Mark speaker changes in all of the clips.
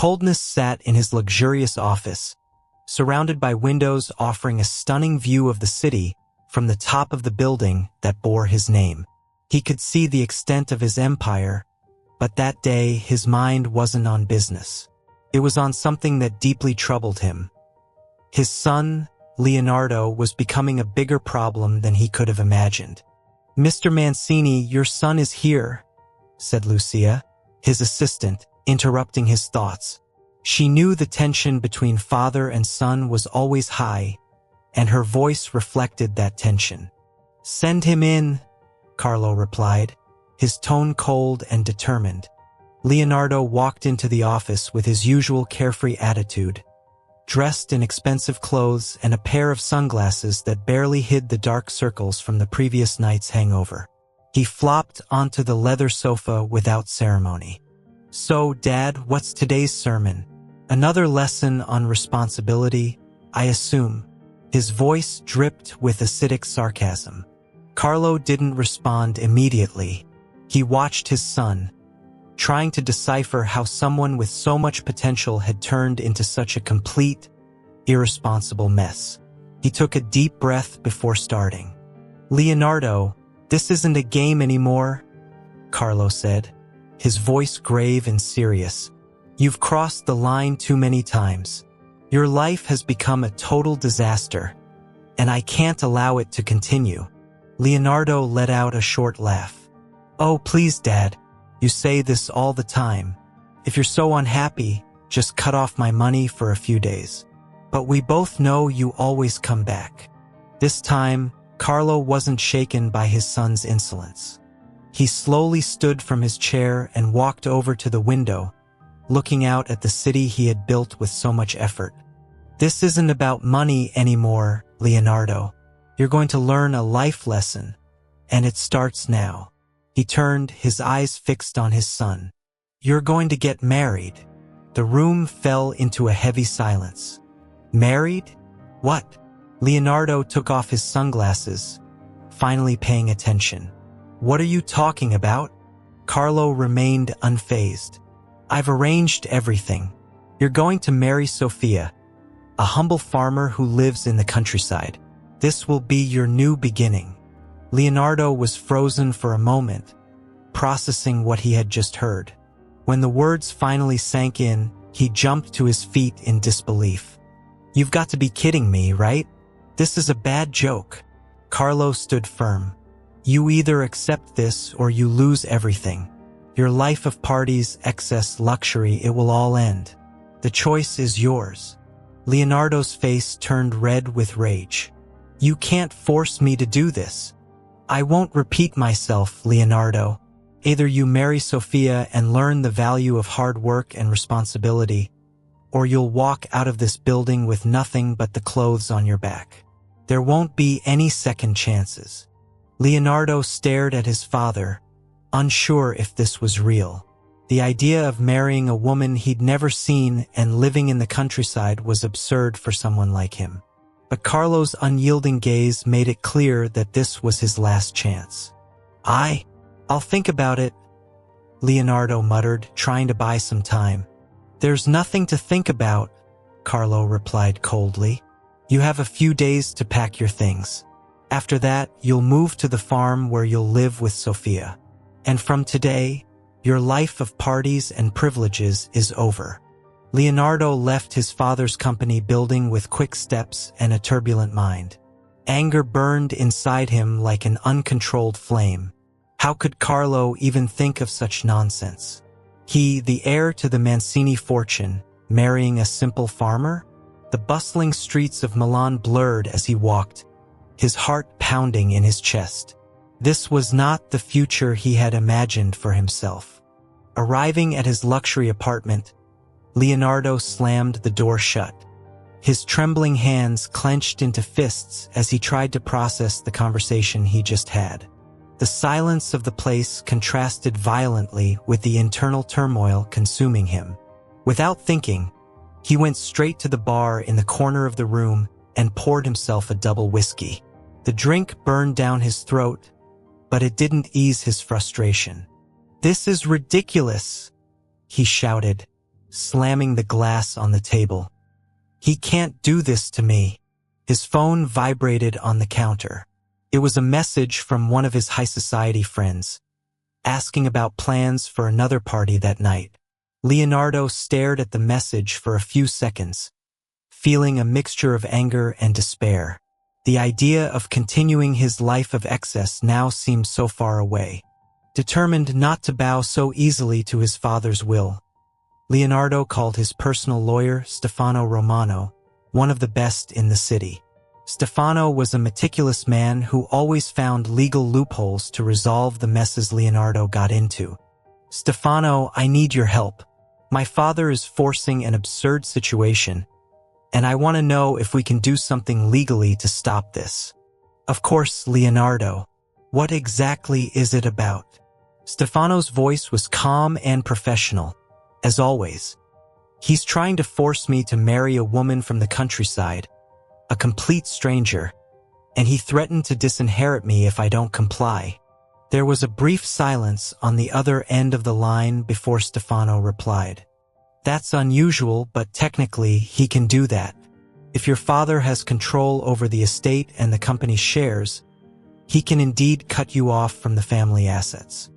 Speaker 1: Coldness sat in his luxurious office, surrounded by windows offering a stunning view of the city from the top of the building that bore his name. He could see the extent of his empire, but that day his mind wasn't on business. It was on something that deeply troubled him. His son, Leonardo, was becoming a bigger problem than he could have imagined. "Mr. Mancini, your son is here," said Lucia, his assistant, interrupting his thoughts. She knew the tension between father and son was always high, and her voice reflected that tension. "Send him in," Carlo replied, his tone cold and determined. Leonardo walked into the office with his usual carefree attitude, dressed in expensive clothes and a pair of sunglasses that barely hid the dark circles from the previous night's hangover. He flopped onto the leather sofa without ceremony. "So, Dad, what's today's sermon? Another lesson on responsibility, I assume?" His voice dripped with acidic sarcasm. Carlo didn't respond immediately. He watched his son, trying to decipher how someone with so much potential had turned into such a complete, irresponsible mess. He took a deep breath before starting. "Leonardo, this isn't a game anymore," Carlo said, his voice grave and serious. "You've crossed the line too many times. Your life has become a total disaster, and I can't allow it to continue." Leonardo let out a short laugh. "Oh, please, Dad. You say this all the time. If you're so unhappy, just cut off my money for a few days. But we both know you always come back." This time, Carlo wasn't shaken by his son's insolence. He slowly stood from his chair and walked over to the window, looking out at the city he had built with so much effort. "This isn't about money anymore, Leonardo. You're going to learn a life lesson, and it starts now." He turned, his eyes fixed on his son. "You're going to get married." The room fell into a heavy silence. "Married? What?" Leonardo took off his sunglasses, finally paying attention. "What are you talking about?" Carlo remained unfazed. "I've arranged everything. You're going to marry Sofia, a humble farmer who lives in the countryside. This will be your new beginning." Leonardo was frozen for a moment, processing what he had just heard. When the words finally sank in, he jumped to his feet in disbelief. "You've got to be kidding me, right? This is a bad joke." Carlo stood firm. "You either accept this or you lose everything. Your life of parties, excess, luxury, it will all end. The choice is yours." Leonardo's face turned red with rage. "You can't force me to do this. I won't repeat myself, Leonardo. Either you marry Sofia and learn the value of hard work and responsibility, or you'll walk out of this building with nothing but the clothes on your back. There won't be any second chances." Leonardo stared at his father, unsure if this was real. The idea of marrying a woman he'd never seen and living in the countryside was absurd for someone like him. But Carlo's unyielding gaze made it clear that this was his last chance. I'll think about it," Leonardo muttered, trying to buy some time. "There's nothing to think about," Carlo replied coldly. "You have a few days to pack your things. After that, you'll move to the farm where you'll live with Sofia. And from today, your life of parties and privileges is over." Leonardo left his father's company building with quick steps and a turbulent mind. Anger burned inside him like an uncontrolled flame. How could Carlo even think of such nonsense? He, the heir to the Mancini fortune, marrying a simple farmer? The bustling streets of Milan blurred as he walked, his heart pounding in his chest. This was not the future he had imagined for himself. Arriving at his luxury apartment, Leonardo slammed the door shut. His trembling hands clenched into fists as he tried to process the conversation he just had. The silence of the place contrasted violently with the internal turmoil consuming him. Without thinking, he went straight to the bar in the corner of the room and poured himself a double whiskey. The drink burned down his throat, but it didn't ease his frustration. "This is ridiculous," he shouted, slamming the glass on the table. "He can't do this to me." His phone vibrated on the counter. It was a message from one of his high society friends, asking about plans for another party that night. Leonardo stared at the message for a few seconds, feeling a mixture of anger and despair. The idea of continuing his life of excess now seemed so far away. Determined not to bow so easily to his father's will, Leonardo called his personal lawyer, Stefano Romano, one of the best in the city. Stefano was a meticulous man who always found legal loopholes to resolve the messes Leonardo got into. "Stefano, I need your help. My father is forcing an absurd situation, and I want to know if we can do something legally to stop this." "Of course, Leonardo. What exactly is it about?" Stefano's voice was calm and professional, as always. "He's trying to force me to marry a woman from the countryside, a complete stranger, and he threatened to disinherit me if I don't comply." There was a brief silence on the other end of the line before Stefano replied. "That's unusual, but technically he can do that. If your father has control over the estate and the company's shares, he can indeed cut you off from the family assets."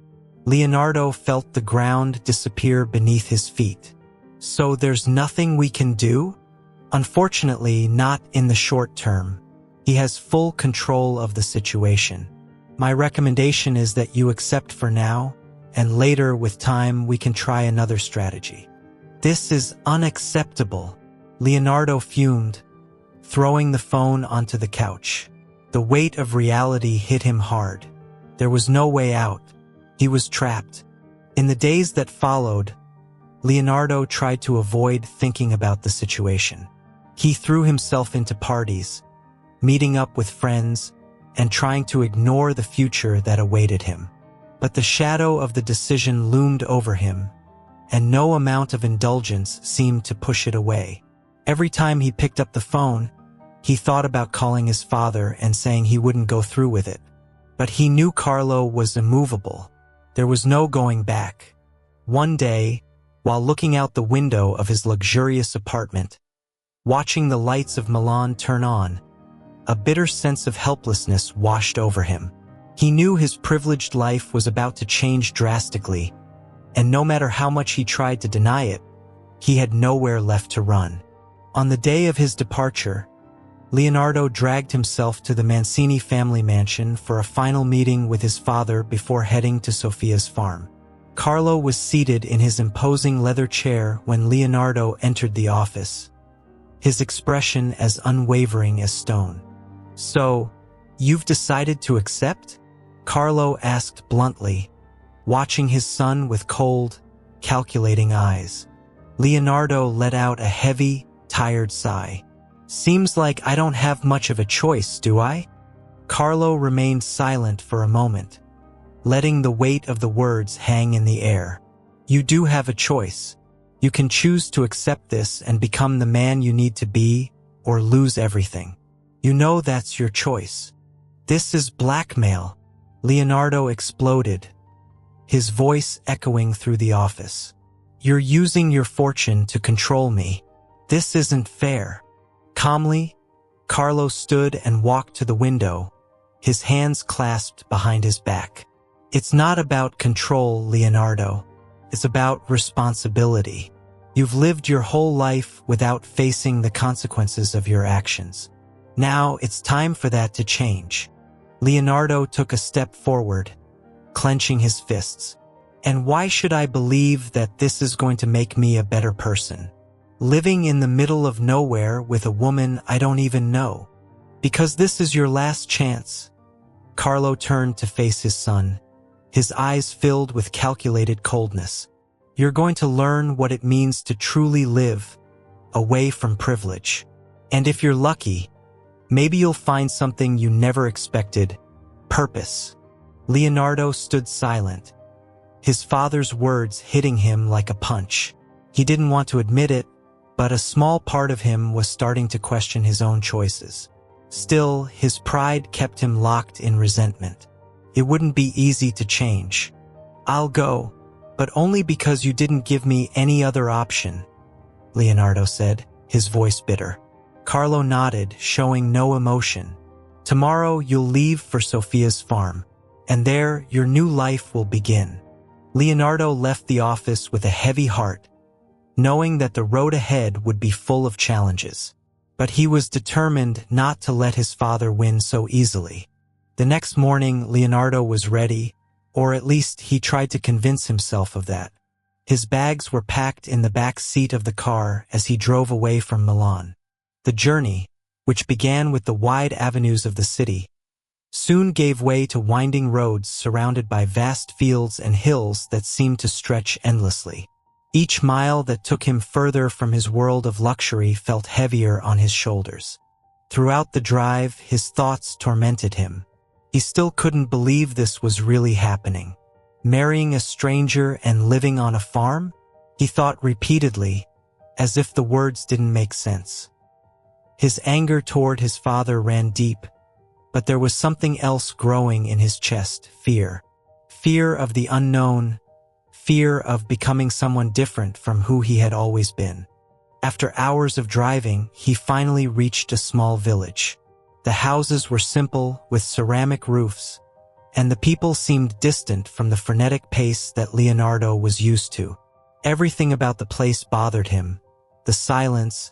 Speaker 1: Leonardo felt the ground disappear beneath his feet. "So there's nothing we can do?" "Unfortunately, not in the short term. He has full control of the situation. My recommendation is that you accept for now, and later with time we can try another strategy." "This is unacceptable," Leonardo fumed, throwing the phone onto the couch. The weight of reality hit him hard. There was no way out. He was trapped. In the days that followed, Leonardo tried to avoid thinking about the situation. He threw himself into parties, meeting up with friends, and trying to ignore the future that awaited him. But the shadow of the decision loomed over him, and no amount of indulgence seemed to push it away. Every time he picked up the phone, he thought about calling his father and saying he wouldn't go through with it. But he knew Carlo was immovable. There was no going back. One day, while looking out the window of his luxurious apartment, watching the lights of Milan turn on, a bitter sense of helplessness washed over him. He knew his privileged life was about to change drastically, and no matter how much he tried to deny it, he had nowhere left to run. On the day of his departure, Leonardo dragged himself to the Mancini family mansion for a final meeting with his father before heading to Sofia's farm. Carlo was seated in his imposing leather chair when Leonardo entered the office, his expression as unwavering as stone. "So, you've decided to accept?" Carlo asked bluntly, watching his son with cold, calculating eyes. Leonardo let out a heavy, tired sigh. "Seems like I don't have much of a choice, do I?" Carlo remained silent for a moment, letting the weight of the words hang in the air. "You do have a choice. You can choose to accept this and become the man you need to be, or lose everything. You know that's your choice." "This is blackmail," Leonardo exploded, his voice echoing through the office. "You're using your fortune to control me. This isn't fair." Calmly, Carlo stood and walked to the window, his hands clasped behind his back. "It's not about control, Leonardo. It's about responsibility. You've lived your whole life without facing the consequences of your actions. Now it's time for that to change." Leonardo took a step forward, clenching his fists. "And why should I believe that this is going to make me a better person? Living in the middle of nowhere with a woman I don't even know. Because this is your last chance." Carlo turned to face his son, his eyes filled with calculated coldness. "You're going to learn what it means to truly live, away from privilege. And if you're lucky, maybe you'll find something you never expected, purpose." Leonardo stood silent, his father's words hitting him like a punch. He didn't want to admit it, but a small part of him was starting to question his own choices. Still, his pride kept him locked in resentment. It wouldn't be easy to change. "I'll go," But only because you didn't give me any other option, Leonardo said, his voice bitter. Carlo nodded, showing no emotion. Tomorrow you'll leave for Sophia's farm, and there your new life will begin. Leonardo left the office with a heavy heart, knowing that the road ahead would be full of challenges. But he was determined not to let his father win so easily. The next morning, Leonardo was ready, or at least he tried to convince himself of that. His bags were packed in the back seat of the car as he drove away from Milan. The journey, which began with the wide avenues of the city, soon gave way to winding roads surrounded by vast fields and hills that seemed to stretch endlessly. Each mile that took him further from his world of luxury felt heavier on his shoulders. Throughout the drive, his thoughts tormented him. He still couldn't believe this was really happening. Marrying a stranger and living on a farm? He thought repeatedly, as if the words didn't make sense. His anger toward his father ran deep, but there was something else growing in his chest, fear. Fear of the unknown, fear of becoming someone different from who he had always been. After hours of driving, he finally reached a small village. The houses were simple, with ceramic roofs, and the people seemed distant from the frenetic pace that Leonardo was used to. Everything about the place bothered him: the silence,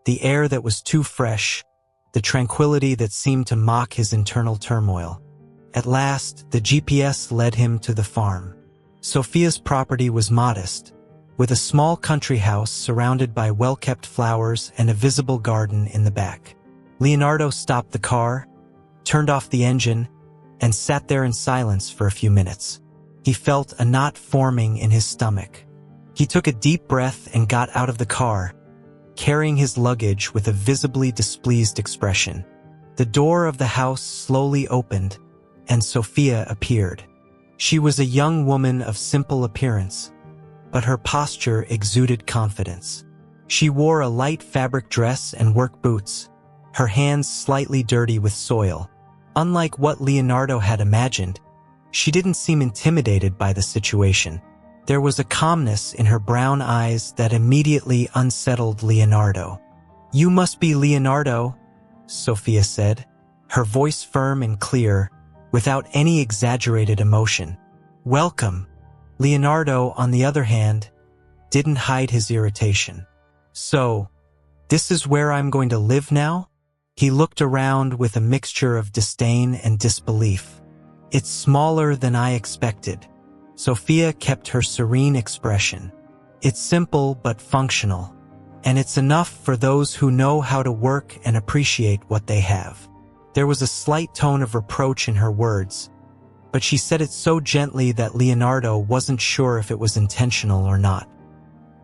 Speaker 1: the air that was too fresh, the tranquility that seemed to mock his internal turmoil. At last, the GPS led him to the farm. Sophia's property was modest, with a small country house surrounded by well-kept flowers and a visible garden in the back. Leonardo stopped the car, turned off the engine, and sat there in silence for a few minutes. He felt a knot forming in his stomach. He took a deep breath and got out of the car, carrying his luggage with a visibly displeased expression. The door of the house slowly opened, and Sophia appeared. She was a young woman of simple appearance, but her posture exuded confidence. She wore a light fabric dress and work boots, her hands slightly dirty with soil. Unlike what Leonardo had imagined, she didn't seem intimidated by the situation. There was a calmness in her brown eyes that immediately unsettled Leonardo. "You must be Leonardo," Sophia said, her voice firm and clear, without any exaggerated emotion. "Welcome." Leonardo, on the other hand, didn't hide his irritation. "So, this is where I'm going to live now?" He looked around with a mixture of disdain and disbelief. "It's smaller than I expected." Sophia kept her serene expression. "It's simple but functional, and it's enough for those who know how to work and appreciate what they have." There was a slight tone of reproach in her words, but she said it so gently that Leonardo wasn't sure if it was intentional or not.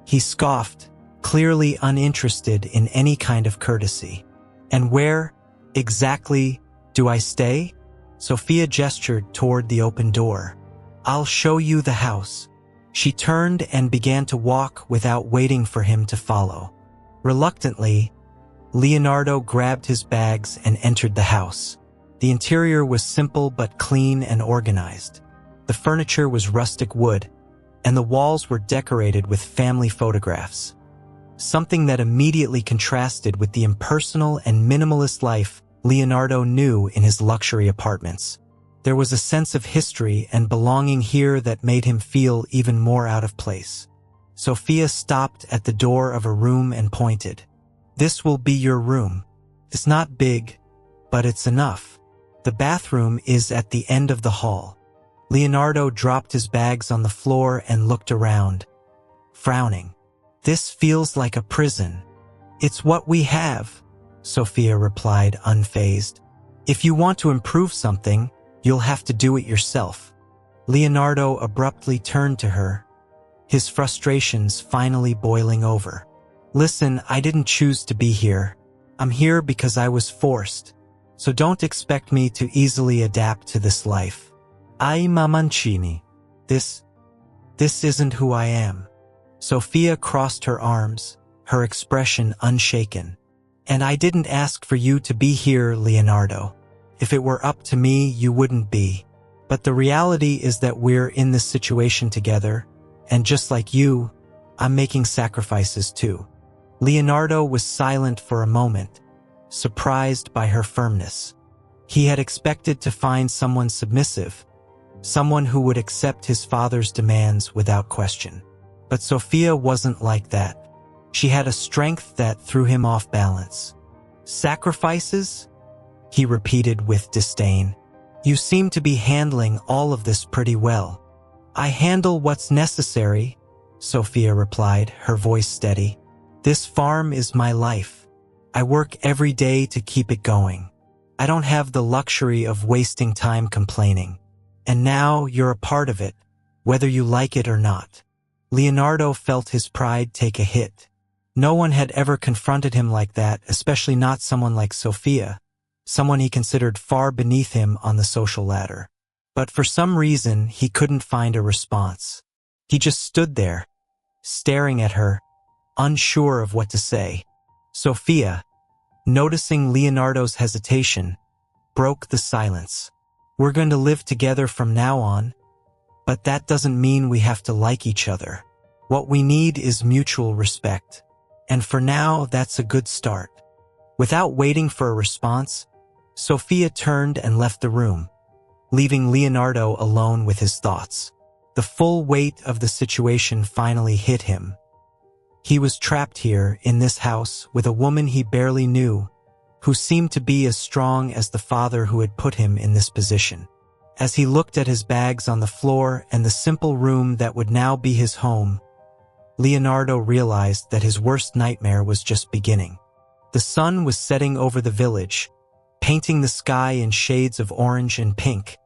Speaker 1: He scoffed, clearly uninterested in any kind of courtesy. "And where, exactly, do I stay?" Sophia gestured toward the open door. "I'll show you the house." She turned and began to walk without waiting for him to follow. Reluctantly, Leonardo grabbed his bags and entered the house. The interior was simple but clean and organized. The furniture was rustic wood, and the walls were decorated with family photographs, something that immediately contrasted with the impersonal and minimalist life Leonardo knew in his luxury apartments. There was a sense of history and belonging here that made him feel even more out of place. Sophia stopped at the door of a room and pointed. "This will be your room. It's not big, but it's enough. The bathroom is at the end of the hall." Leonardo dropped his bags on the floor and looked around, frowning. "This feels like a prison." "It's what we have," Sophia replied, unfazed. "If you want to improve something, you'll have to do it yourself." Leonardo abruptly turned to her, his frustrations finally boiling over. "Listen, I didn't choose to be here. I'm here because I was forced, so don't expect me to easily adapt to this life. Ai Mamancini. This isn't who I am." Sophia crossed her arms, her expression unshaken. "And I didn't ask for you to be here, Leonardo. If it were up to me, you wouldn't be. But the reality is that we're in this situation together, And just like you, I'm making sacrifices too." Leonardo was silent for a moment, surprised by her firmness. He had expected to find someone submissive, someone who would accept his father's demands without question. But Sophia wasn't like that. She had a strength that threw him off balance. "Sacrifices?" he repeated with disdain. "You seem to be handling all of this pretty well." "I handle what's necessary," Sophia replied, her voice steady. "This farm is my life. I work every day to keep it going. I don't have the luxury of wasting time complaining. And now you're a part of it, whether you like it or not." Leonardo felt his pride take a hit. No one had ever confronted him like that, especially not someone like Sophia, someone he considered far beneath him on the social ladder. But for some reason, he couldn't find a response. He just stood there, staring at her, unsure of what to say. Sophia, noticing Leonardo's hesitation, broke the silence. "We're going to live together from now on, but that doesn't mean we have to like each other. What we need is mutual respect. And for now, that's a good start." Without waiting for a response, Sophia turned and left the room, leaving Leonardo alone with his thoughts. The full weight of the situation finally hit him. He was trapped here in this house with a woman he barely knew, who seemed to be as strong as the father who had put him in this position. As he looked at his bags on the floor and the simple room that would now be his home, Leonardo realized that his worst nightmare was just beginning. The sun was setting over the village, painting the sky in shades of orange and pink,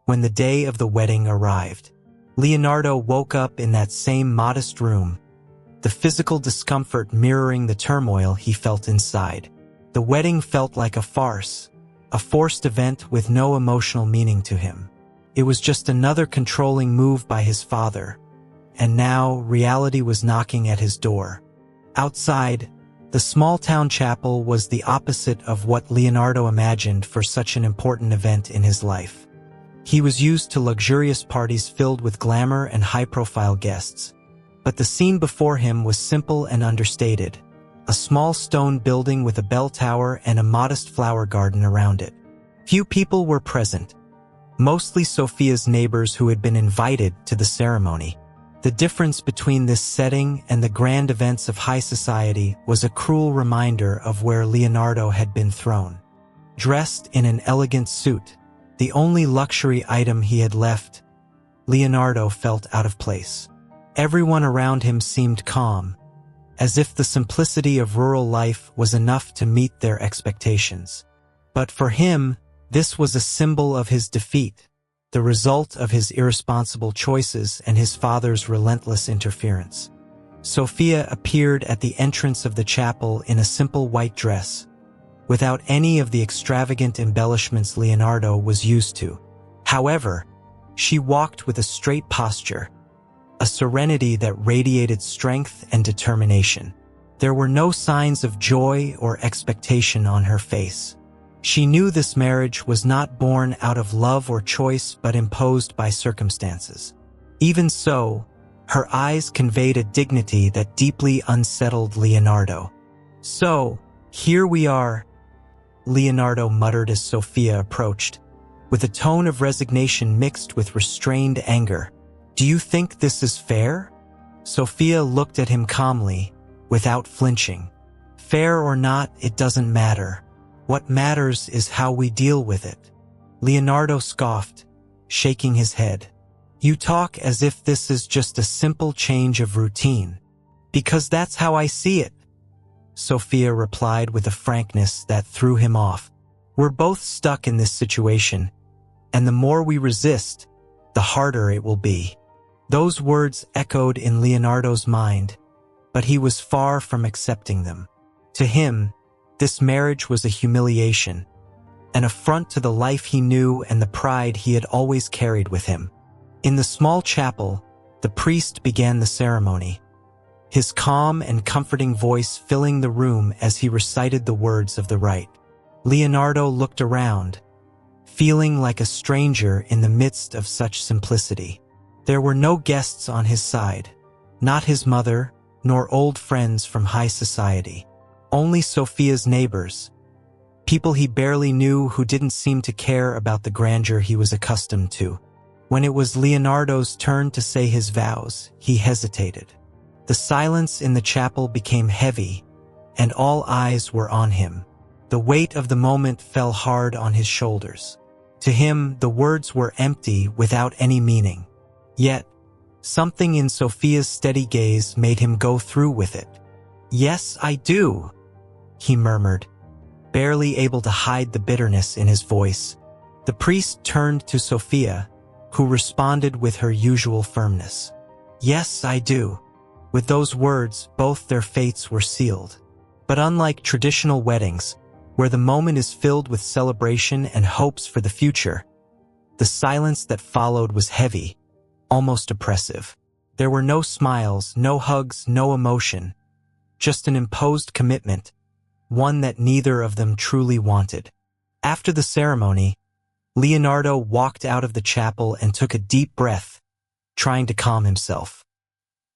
Speaker 1: when the day of the wedding arrived. Leonardo woke up in that same modest room, the physical discomfort mirroring the turmoil he felt inside. The wedding felt like a farce, a forced event with no emotional meaning to him. It was just another controlling move by his father, and now reality was knocking at his door. Outside, the small-town chapel was the opposite of what Leonardo imagined for such an important event in his life. He was used to luxurious parties filled with glamour and high-profile guests. But the scene before him was simple and understated, a small stone building with a bell tower and a modest flower garden around it. Few people were present, mostly Sophia's neighbors who had been invited to the ceremony. The difference between this setting and the grand events of high society was a cruel reminder of where Leonardo had been thrown. Dressed in an elegant suit, the only luxury item he had left, Leonardo felt out of place. Everyone around him seemed calm, as if the simplicity of rural life was enough to meet their expectations. But for him, this was a symbol of his defeat, the result of his irresponsible choices and his father's relentless interference. Sophia appeared at the entrance of the chapel in a simple white dress, without any of the extravagant embellishments Leonardo was used to. However, she walked with a straight posture, a serenity that radiated strength and determination. There were no signs of joy or expectation on her face. She knew this marriage was not born out of love or choice but imposed by circumstances. Even so, her eyes conveyed a dignity that deeply unsettled Leonardo. "So, here we are," Leonardo muttered as Sophia approached, with a tone of resignation mixed with restrained anger. "Do you think this is fair?" Sophia looked at him calmly, without flinching. "Fair or not, it doesn't matter. What matters is how we deal with it." Leonardo scoffed, shaking his head. "You talk as if this is just a simple change of routine. Because that's how I see it," Sophia replied with a frankness that threw him off. "We're both stuck in this situation, and the more we resist, the harder it will be." Those words echoed in Leonardo's mind, but he was far from accepting them. To him, this marriage was a humiliation, an affront to the life he knew and the pride he had always carried with him. In the small chapel, the priest began the ceremony, his calm and comforting voice filling the room as he recited the words of the rite. Leonardo looked around, feeling like a stranger in the midst of such simplicity. There were no guests on his side, Not his mother, nor old friends from high society. Only Sophia's neighbors. People he barely knew who didn't seem to care about the grandeur he was accustomed to. When it was Leonardo's turn to say his vows, he hesitated. The silence in the chapel became heavy, and all eyes were on him. The weight of the moment fell hard on his shoulders. To him, the words were empty without any meaning. Yet, something in Sophia's steady gaze made him go through with it. "Yes, I do," he murmured, barely able to hide the bitterness in his voice. The priest turned to Sophia, who responded with her usual firmness. "Yes, I do." With those words, both their fates were sealed. But unlike traditional weddings, where the moment is filled with celebration and hopes for the future, the silence that followed was heavy, almost oppressive. There were no smiles, no hugs, no emotion, just an imposed commitment, one that neither of them truly wanted. After the ceremony, Leonardo walked out of the chapel and took a deep breath, trying to calm himself.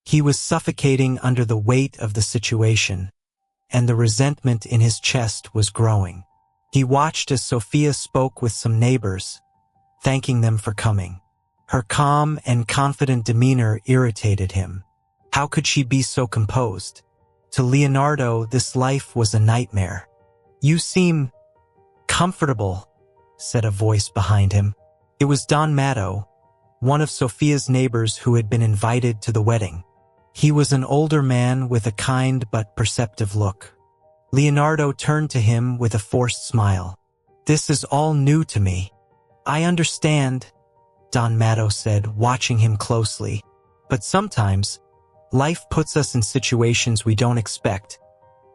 Speaker 1: He was suffocating under the weight of the situation, and the resentment in his chest was growing. He watched as Sophia spoke with some neighbors, thanking them for coming. Her calm and confident demeanor irritated him. How could she be so composed? To Leonardo, this life was a nightmare. "You seem comfortable," said a voice behind him. It was Don Matto, one of Sophia's neighbors who had been invited to the wedding. He was an older man with a kind but perceptive look. Leonardo turned to him with a forced smile. "This is all new to me." "I understand," Don Matto said, watching him closely. "But sometimes, life puts us in situations we don't expect,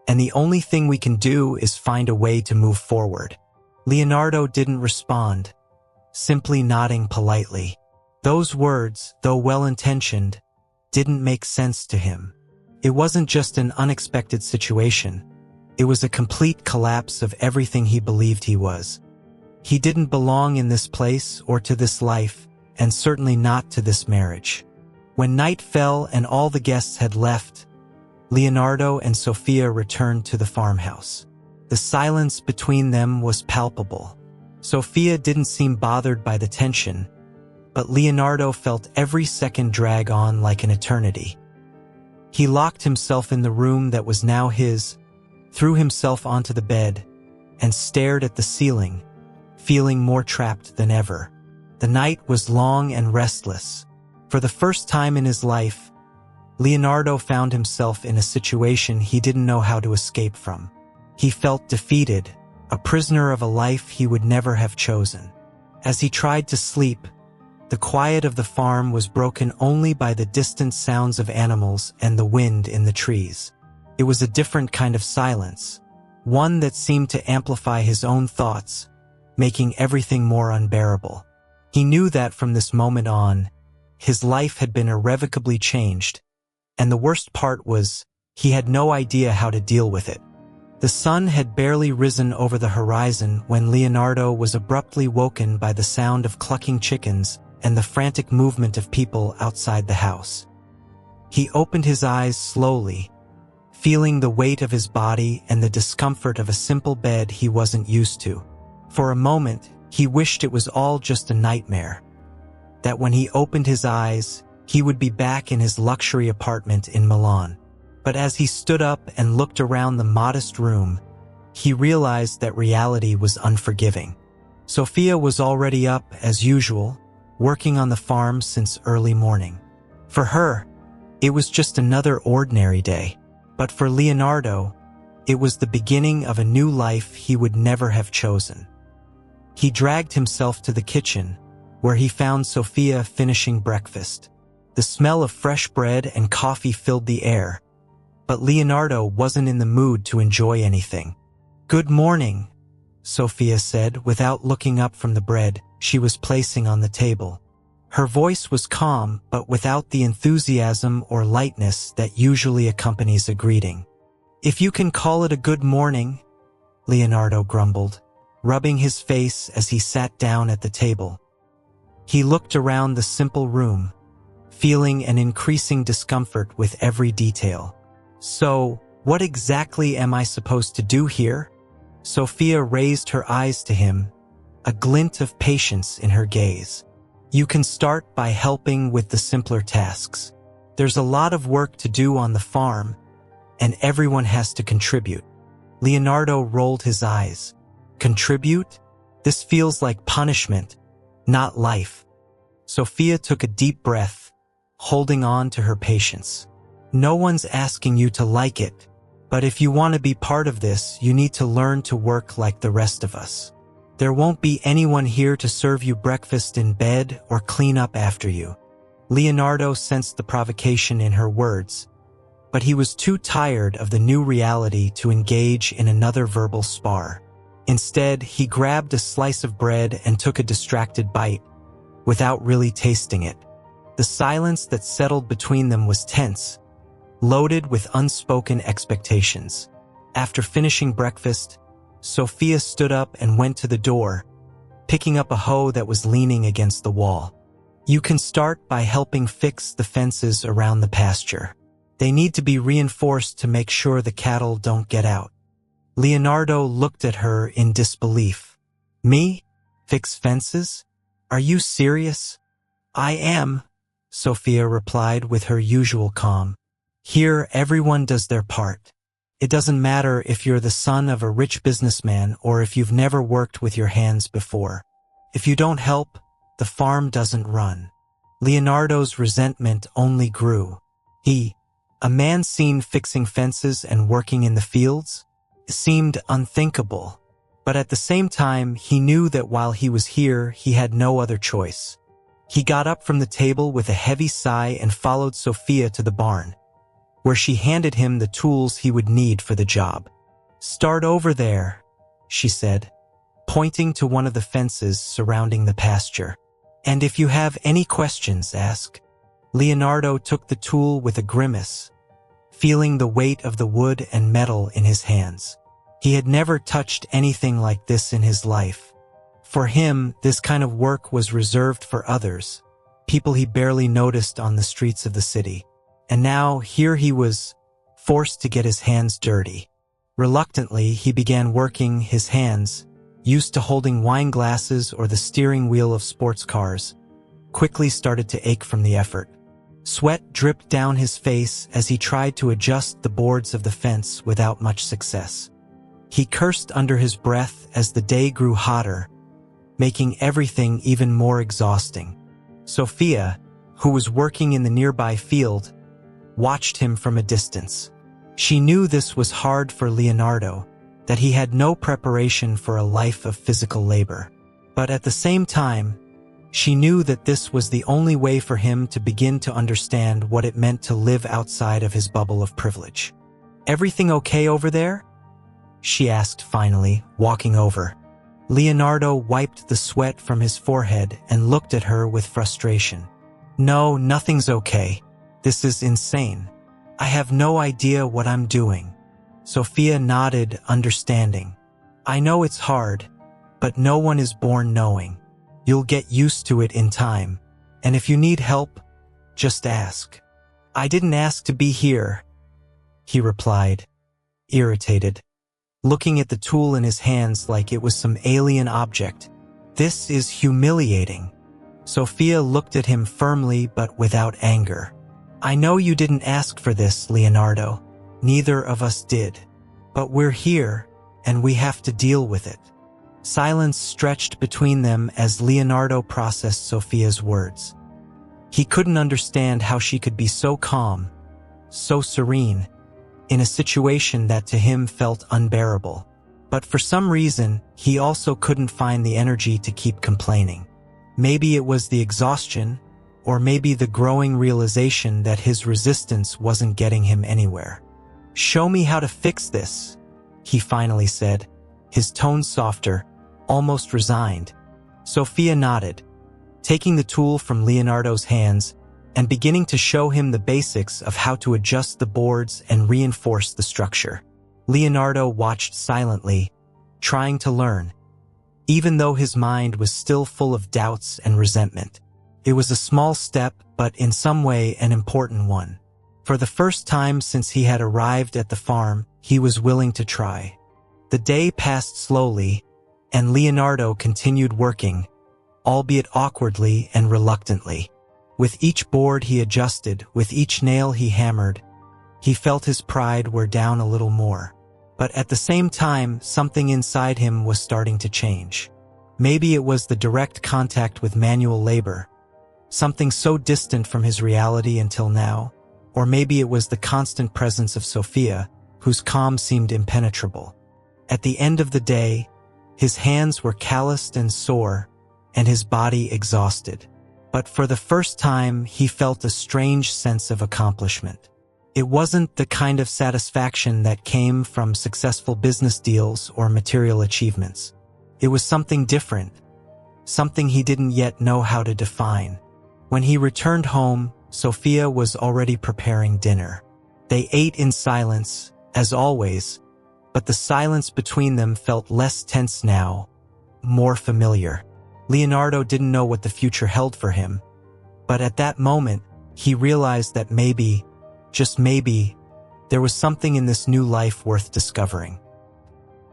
Speaker 1: and the only thing we can do is find a way to move forward." Leonardo didn't respond, simply nodding politely. Those words, though well-intentioned, didn't make sense to him. It wasn't just an unexpected situation. It was a complete collapse of everything he believed he was. He didn't belong in this place or to this life, and certainly not to this marriage. When night fell and all the guests had left, Leonardo and Sophia returned to the farmhouse. The silence between them was palpable. Sophia didn't seem bothered by the tension, but Leonardo felt every second drag on like an eternity. He locked himself in the room that was now his, threw himself onto the bed, and stared at the ceiling, feeling more trapped than ever. The night was long and restless. For the first time in his life, Leonardo found himself in a situation he didn't know how to escape from. He felt defeated, a prisoner of a life he would never have chosen. As he tried to sleep, the quiet of the farm was broken only by the distant sounds of animals and the wind in the trees. It was a different kind of silence, one that seemed to amplify his own thoughts, making everything more unbearable. He knew that from this moment on, his life had been irrevocably changed, and the worst part was, he had no idea how to deal with it. The sun had barely risen over the horizon when Leonardo was abruptly woken by the sound of clucking chickens and the frantic movement of people outside the house. He opened his eyes slowly, feeling the weight of his body and the discomfort of a simple bed he wasn't used to. For a moment, he wished it was all just a nightmare, that when he opened his eyes, he would be back in his luxury apartment in Milan. But as he stood up and looked around the modest room, he realized that reality was unforgiving. Sophia was already up, as usual, working on the farm since early morning. For her, it was just another ordinary day. But for Leonardo, it was the beginning of a new life he would never have chosen. He dragged himself to the kitchen, where he found Sophia finishing breakfast. The smell of fresh bread and coffee filled the air, but Leonardo wasn't in the mood to enjoy anything. "Good morning," Sophia said, without looking up from the bread she was placing on the table. Her voice was calm, but without the enthusiasm or lightness that usually accompanies a greeting. "If you can call it a good morning," Leonardo grumbled, rubbing his face as he sat down at the table. He looked around the simple room, feeling an increasing discomfort with every detail. "So, what exactly am I supposed to do here?" Sophia raised her eyes to him, a glint of patience in her gaze. "You can start by helping with the simpler tasks. There's a lot of work to do on the farm, and everyone has to contribute." Leonardo rolled his eyes. "Contribute? This feels like punishment, not life." Sophia took a deep breath, holding on to her patience. "No one's asking you to like it, but if you want to be part of this, you need to learn to work like the rest of us. There won't be anyone here to serve you breakfast in bed or clean up after you." Leonardo sensed the provocation in her words, but he was too tired of the new reality to engage in another verbal spar. Instead, he grabbed a slice of bread and took a distracted bite, without really tasting it. The silence that settled between them was tense, loaded with unspoken expectations. After finishing breakfast, Sophia stood up and went to the door, picking up a hoe that was leaning against the wall. "You can start by helping fix the fences around the pasture. They need to be reinforced to make sure the cattle don't get out." Leonardo looked at her in disbelief. "Me? Fix fences? Are you serious?" "I am," Sophia replied with her usual calm. "Here, everyone does their part. It doesn't matter if you're the son of a rich businessman or if you've never worked with your hands before. If you don't help, the farm doesn't run." Leonardo's resentment only grew. A man seen fixing fences and working in the fields, seemed unthinkable. But at the same time, he knew that while he was here, he had no other choice. He got up from the table with a heavy sigh and followed Sophia to the barn, where she handed him the tools he would need for the job. "Start over there," she said, pointing to one of the fences surrounding the pasture. "And if you have any questions, ask." Leonardo took the tool with a grimace, feeling the weight of the wood and metal in his hands. He had never touched anything like this in his life. For him, this kind of work was reserved for others, people he barely noticed on the streets of the city. And now, here he was, forced to get his hands dirty. Reluctantly, he began working. His hands, used to holding wine glasses or the steering wheel of sports cars, quickly started to ache from the effort. Sweat dripped down his face as he tried to adjust the boards of the fence without much success. He cursed under his breath as the day grew hotter, making everything even more exhausting. Sophia, who was working in the nearby field, watched him from a distance. She knew this was hard for Leonardo, that he had no preparation for a life of physical labor. But at the same time, she knew that this was the only way for him to begin to understand what it meant to live outside of his bubble of privilege. "Everything okay over there?" she asked finally, walking over. Leonardo wiped the sweat from his forehead and looked at her with frustration. "No, nothing's okay. This is insane. I have no idea what I'm doing." Sophia nodded, understanding. "I know it's hard, but no one is born knowing. You'll get used to it in time, and if you need help, just ask." "I didn't ask to be here," he replied, irritated, looking at the tool in his hands like it was some alien object. "This is humiliating." Sophia looked at him firmly but without anger. "I know you didn't ask for this, Leonardo. Neither of us did. But we're here, and we have to deal with it." Silence stretched between them as Leonardo processed Sophia's words. He couldn't understand how she could be so calm, so serene, in a situation that to him felt unbearable. But for some reason, he also couldn't find the energy to keep complaining. Maybe it was the exhaustion, or maybe the growing realization that his resistance wasn't getting him anywhere. "Show me how to fix this," he finally said, his tone softer, almost resigned. Sophia nodded, taking the tool from Leonardo's hands and beginning to show him the basics of how to adjust the boards and reinforce the structure. Leonardo watched silently, trying to learn, even though his mind was still full of doubts and resentment. It was a small step, but in some way an important one. For the first time since he had arrived at the farm, he was willing to try. The day passed slowly, and Leonardo continued working, albeit awkwardly and reluctantly. With each board he adjusted, with each nail he hammered, he felt his pride wear down a little more. But at the same time, something inside him was starting to change. Maybe it was the direct contact with manual labor, something so distant from his reality until now, or maybe it was the constant presence of Sophia, whose calm seemed impenetrable. At the end of the day, his hands were calloused and sore, and his body exhausted. But for the first time, he felt a strange sense of accomplishment. It wasn't the kind of satisfaction that came from successful business deals or material achievements. It was something different, something he didn't yet know how to define. When he returned home, Sophia was already preparing dinner. They ate in silence, as always, but the silence between them felt less tense now, more familiar. Leonardo didn't know what the future held for him, but at that moment, he realized that maybe, just maybe, there was something in this new life worth discovering.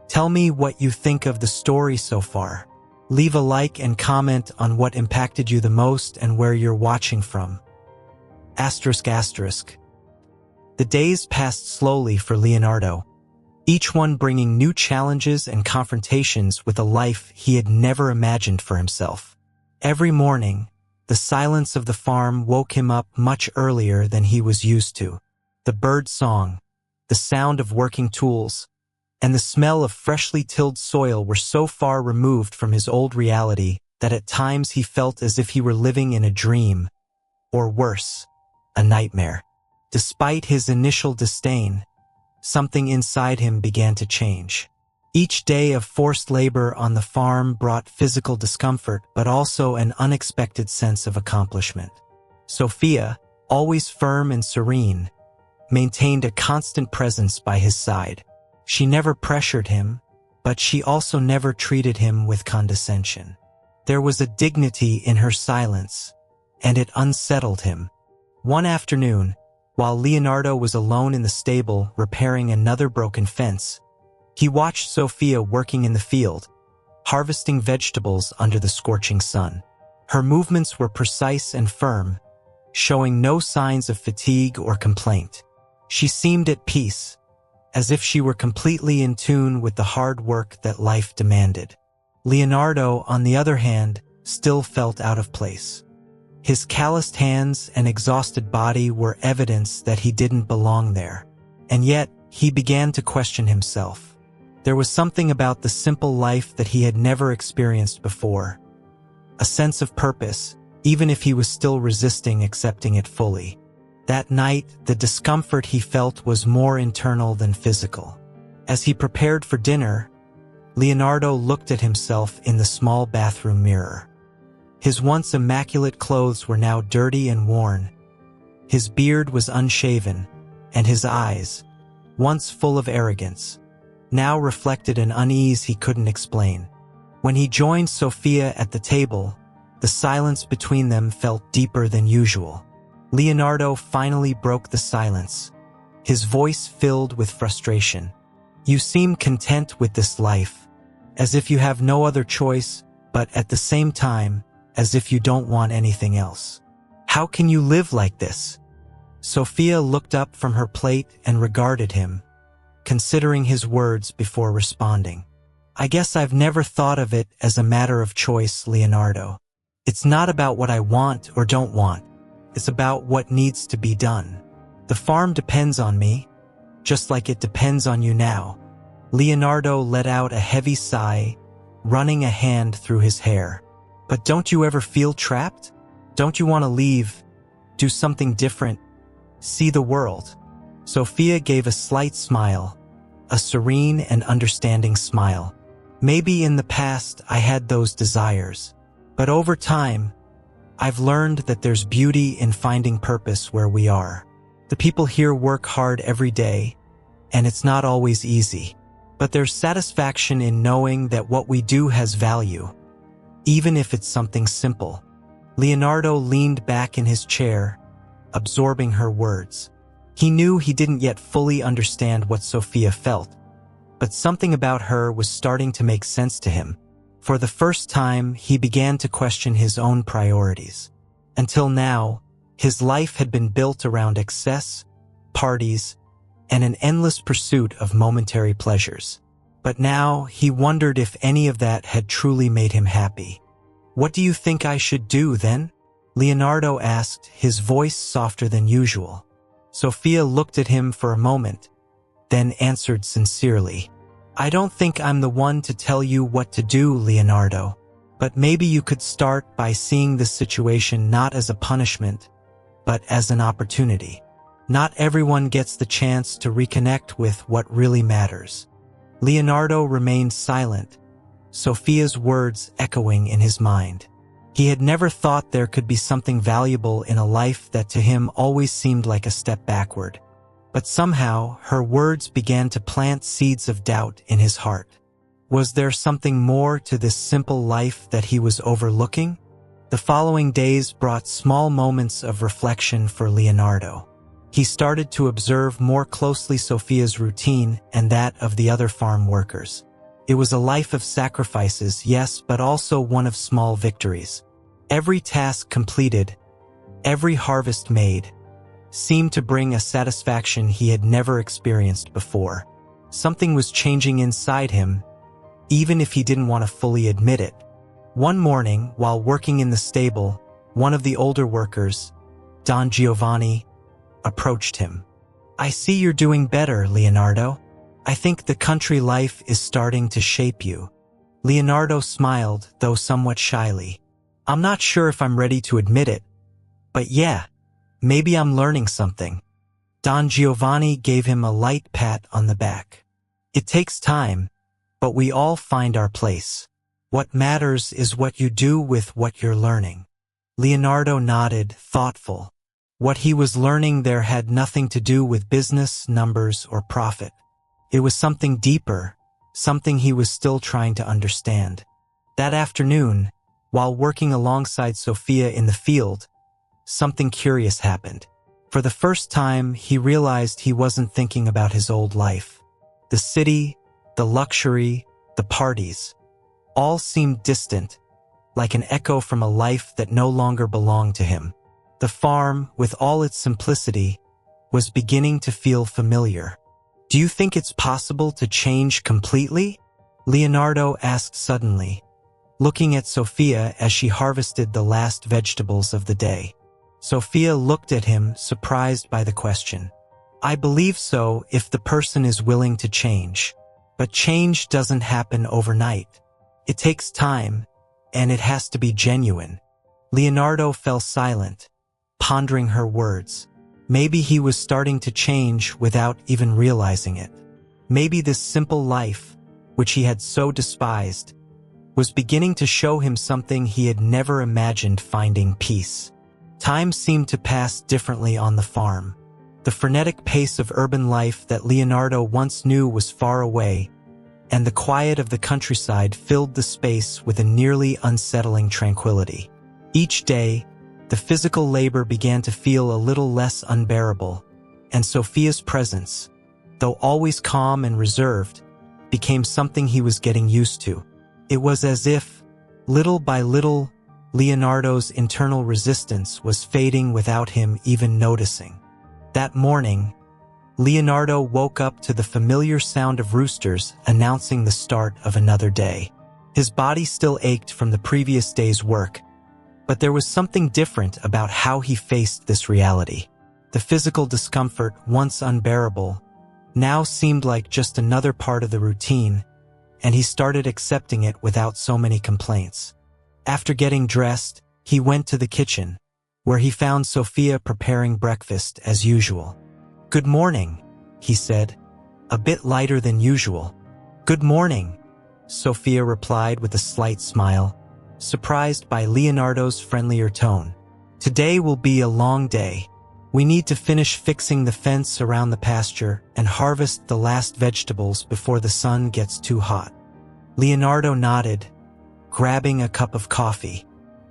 Speaker 1: Tell me what you think of the story so far. Leave a like and comment on what impacted you the most and where you're watching from. ***. The days passed slowly for Leonardo, each one bringing new challenges and confrontations with a life he had never imagined for himself. Every morning, the silence of the farm woke him up much earlier than he was used to. The bird song, the sound of working tools, and the smell of freshly tilled soil were so far removed from his old reality that at times he felt as if he were living in a dream, or worse, a nightmare. Despite his initial disdain, something inside him began to change. Each day of forced labor on the farm brought physical discomfort, but also an unexpected sense of accomplishment. Sophia, always firm and serene, maintained a constant presence by his side. She never pressured him, but she also never treated him with condescension. There was a dignity in her silence, and it unsettled him. One afternoon, while Leonardo was alone in the stable repairing another broken fence, he watched Sophia working in the field, harvesting vegetables under the scorching sun. Her movements were precise and firm, showing no signs of fatigue or complaint. She seemed at peace, as if she were completely in tune with the hard work that life demanded. Leonardo, on the other hand, still felt out of place. His calloused hands and exhausted body were evidence that he didn't belong there. And yet, he began to question himself. There was something about the simple life that he had never experienced before. A sense of purpose, even if he was still resisting accepting it fully. That night, the discomfort he felt was more internal than physical. As he prepared for dinner, Leonardo looked at himself in the small bathroom mirror. His once immaculate clothes were now dirty and worn. His beard was unshaven, and his eyes, once full of arrogance, now reflected an unease he couldn't explain. When he joined Sophia at the table, the silence between them felt deeper than usual. Leonardo finally broke the silence, his voice filled with frustration. "You seem content with this life, as if you have no other choice, but at the same time, as if you don't want anything else. How can you live like this?" Sophia looked up from her plate and regarded him, considering his words before responding. "I guess I've never thought of it as a matter of choice, Leonardo. It's not about what I want or don't want. It's about what needs to be done. The farm depends on me, just like it depends on you now." Leonardo let out a heavy sigh, running a hand through his hair. "But don't you ever feel trapped? Don't you want to leave, do something different, see the world?" Sophia gave a slight smile, a serene and understanding smile. "Maybe in the past I had those desires, but over time, I've learned that there's beauty in finding purpose where we are. The people here work hard every day, and it's not always easy. But there's satisfaction in knowing that what we do has value, even if it's something simple." Leonardo leaned back in his chair, absorbing her words. He knew he didn't yet fully understand what Sophia felt, but something about her was starting to make sense to him. For the first time, he began to question his own priorities. Until now, his life had been built around excess, parties, and an endless pursuit of momentary pleasures. But now, he wondered if any of that had truly made him happy. "What do you think I should do, then?" Leonardo asked, his voice softer than usual. Sophia looked at him for a moment, then answered sincerely, "I don't think I'm the one to tell you what to do, Leonardo, but maybe you could start by seeing this situation not as a punishment, but as an opportunity. Not everyone gets the chance to reconnect with what really matters." Leonardo remained silent, Sophia's words echoing in his mind. He had never thought there could be something valuable in a life that to him always seemed like a step backward. But somehow, her words began to plant seeds of doubt in his heart. Was there something more to this simple life that he was overlooking? The following days brought small moments of reflection for Leonardo. He started to observe more closely Sophia's routine and that of the other farm workers. It was a life of sacrifices, yes, but also one of small victories. Every task completed, every harvest made, seemed to bring a satisfaction he had never experienced before. Something was changing inside him, even if he didn't want to fully admit it. One morning, while working in the stable, one of the older workers, Don Giovanni, approached him. "I see you're doing better, Leonardo. I think the country life is starting to shape you." Leonardo smiled, though somewhat shyly. "I'm not sure if I'm ready to admit it, but yeah, maybe I'm learning something." Don Giovanni gave him a light pat on the back. "It takes time, but we all find our place. What matters is what you do with what you're learning." Leonardo nodded, thoughtful. What he was learning there had nothing to do with business, numbers, or profit. It was something deeper, something he was still trying to understand. That afternoon, while working alongside Sophia in the field, something curious happened. For the first time, he realized he wasn't thinking about his old life. The city, the luxury, the parties, all seemed distant, like an echo from a life that no longer belonged to him. The farm, with all its simplicity, was beginning to feel familiar. "Do you think it's possible to change completely?" Leonardo asked suddenly, looking at Sophia as she harvested the last vegetables of the day. Sophia looked at him, surprised by the question. "I believe so if the person is willing to change. But change doesn't happen overnight. It takes time, and it has to be genuine." Leonardo fell silent, pondering her words. Maybe he was starting to change without even realizing it. Maybe this simple life, which he had so despised, was beginning to show him something he had never imagined: finding peace. Time seemed to pass differently on the farm. The frenetic pace of urban life that Leonardo once knew was far away, and the quiet of the countryside filled the space with a nearly unsettling tranquility. Each day, the physical labor began to feel a little less unbearable, and Sophia's presence, though always calm and reserved, became something he was getting used to. It was as if, little by little, Leonardo's internal resistance was fading without him even noticing. That morning, Leonardo woke up to the familiar sound of roosters announcing the start of another day. His body still ached from the previous day's work, but there was something different about how he faced this reality. The physical discomfort, once unbearable, now seemed like just another part of the routine, and he started accepting it without so many complaints. After getting dressed, he went to the kitchen, where he found Sophia preparing breakfast as usual. "Good morning," he said, a bit lighter than usual. "Good morning," Sophia replied with a slight smile, surprised by Leonardo's friendlier tone. "Today will be a long day. We need to finish fixing the fence around the pasture and harvest the last vegetables before the sun gets too hot." Leonardo nodded, grabbing a cup of coffee.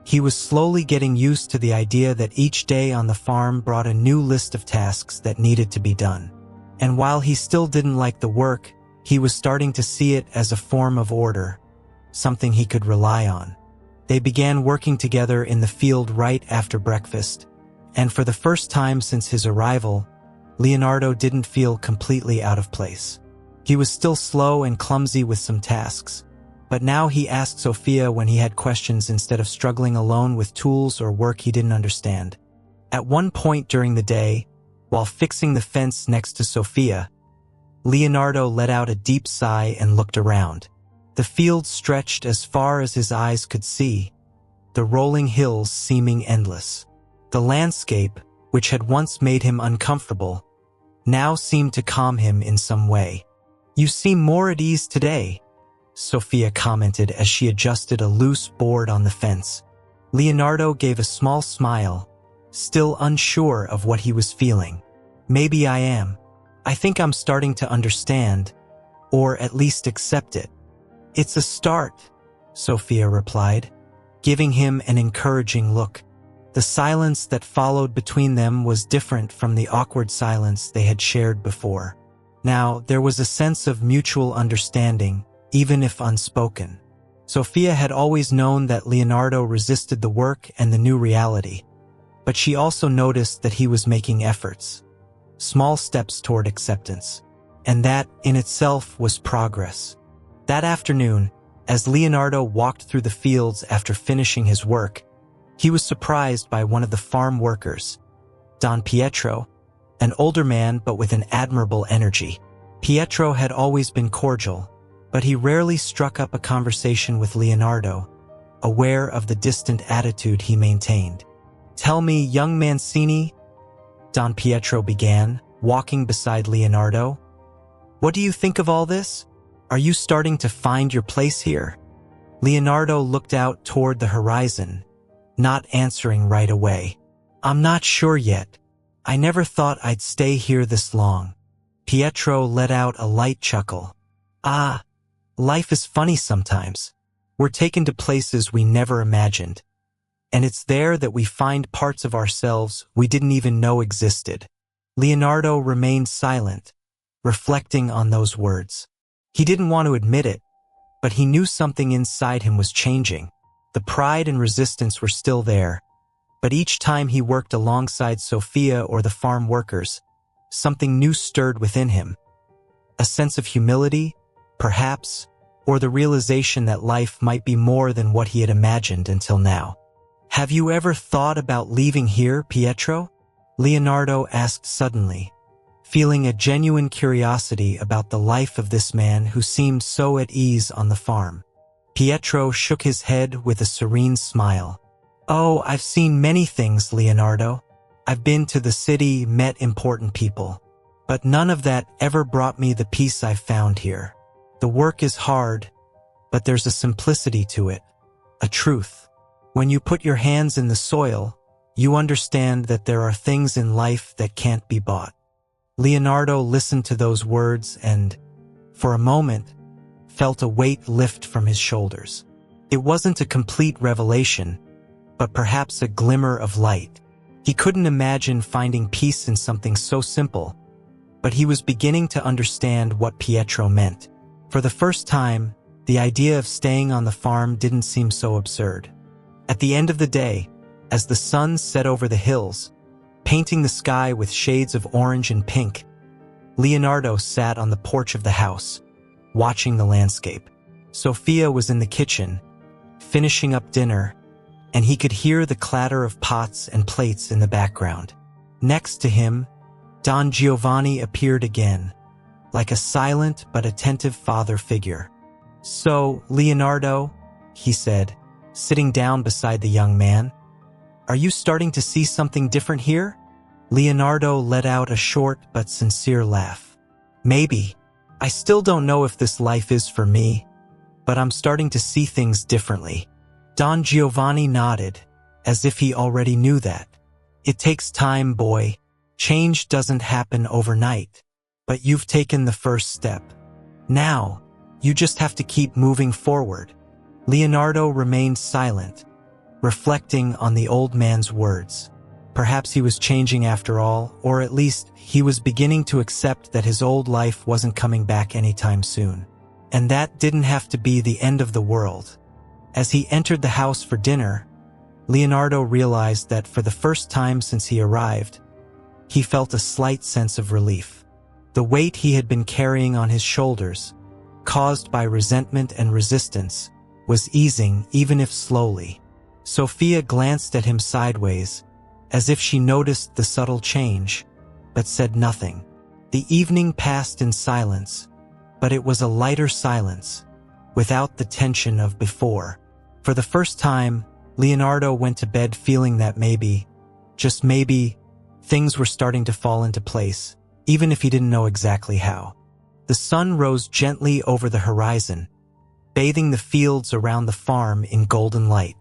Speaker 1: He was slowly getting used to the idea that each day on the farm brought a new list of tasks that needed to be done. And while he still didn't like the work, he was starting to see it as a form of order, something he could rely on. They began working together in the field right after breakfast, and for the first time since his arrival, Leonardo didn't feel completely out of place. He was still slow and clumsy with some tasks, but now he asked Sophia when he had questions instead of struggling alone with tools or work he didn't understand. At one point during the day, while fixing the fence next to Sophia, Leonardo let out a deep sigh and looked around. The field stretched as far as his eyes could see, the rolling hills seeming endless. The landscape, which had once made him uncomfortable, now seemed to calm him in some way. "You seem more at ease today," Sophia commented as she adjusted a loose board on the fence. Leonardo gave a small smile, still unsure of what he was feeling. "Maybe I am. I think I'm starting to understand, or at least accept it." "It's a start," Sophia replied, giving him an encouraging look. The silence that followed between them was different from the awkward silence they had shared before. Now, there was a sense of mutual understanding, even if unspoken. Sophia had always known that Leonardo resisted the work and the new reality, but she also noticed that he was making efforts, small steps toward acceptance, and that, in itself, was progress. That afternoon, as Leonardo walked through the fields after finishing his work, he was surprised by one of the farm workers, Don Pietro, an older man but with an admirable energy. Pietro had always been cordial, but he rarely struck up a conversation with Leonardo, aware of the distant attitude he maintained. "Tell me, young Mancini," Don Pietro began, walking beside Leonardo, "what do you think of all this? Are you starting to find your place here?" Leonardo looked out toward the horizon, not answering right away. "I'm not sure yet. I never thought I'd stay here this long." Pietro let out a light chuckle. "Ah, life is funny sometimes. We're taken to places we never imagined. And it's there that we find parts of ourselves we didn't even know existed." Leonardo remained silent, reflecting on those words. He didn't want to admit it, but he knew something inside him was changing. The pride and resistance were still there, but each time he worked alongside Sophia or the farm workers, something new stirred within him. A sense of humility, perhaps, or the realization that life might be more than what he had imagined until now. "Have you ever thought about leaving here, Pietro?" Leonardo asked suddenly, feeling a genuine curiosity about the life of this man who seemed so at ease on the farm. Pietro shook his head with a serene smile. "Oh, I've seen many things, Leonardo. I've been to the city, met important people, but none of that ever brought me the peace I've found here. The work is hard, but there's a simplicity to it, a truth. When you put your hands in the soil, you understand that there are things in life that can't be bought." Leonardo listened to those words and, for a moment, felt a weight lift from his shoulders. It wasn't a complete revelation, but perhaps a glimmer of light. He couldn't imagine finding peace in something so simple, but he was beginning to understand what Pietro meant. For the first time, the idea of staying on the farm didn't seem so absurd. At the end of the day, as the sun set over the hills, painting the sky with shades of orange and pink, Leonardo sat on the porch of the house, watching the landscape. Sophia was in the kitchen, finishing up dinner, and he could hear the clatter of pots and plates in the background. Next to him, Don Giovanni appeared again, like a silent but attentive father figure. "So, Leonardo," he said, sitting down beside the young man, "are you starting to see something different here?" Leonardo let out a short but sincere laugh. "Maybe. I still don't know if this life is for me, but I'm starting to see things differently." Don Giovanni nodded, as if he already knew that. "It takes time, boy. Change doesn't happen overnight. But you've taken the first step. Now, you just have to keep moving forward." Leonardo remained silent, reflecting on the old man's words. Perhaps he was changing after all, or at least he was beginning to accept that his old life wasn't coming back anytime soon. And that didn't have to be the end of the world. As he entered the house for dinner, Leonardo realized that for the first time since he arrived, he felt a slight sense of relief. The weight he had been carrying on his shoulders, caused by resentment and resistance, was easing even if slowly. Sophia glanced at him sideways, as if she noticed the subtle change, but said nothing. The evening passed in silence, but it was a lighter silence, without the tension of before. For the first time, Leonardo went to bed feeling that maybe, just maybe, things were starting to fall into place, even if he didn't know exactly how. The sun rose gently over the horizon, bathing the fields around the farm in golden light.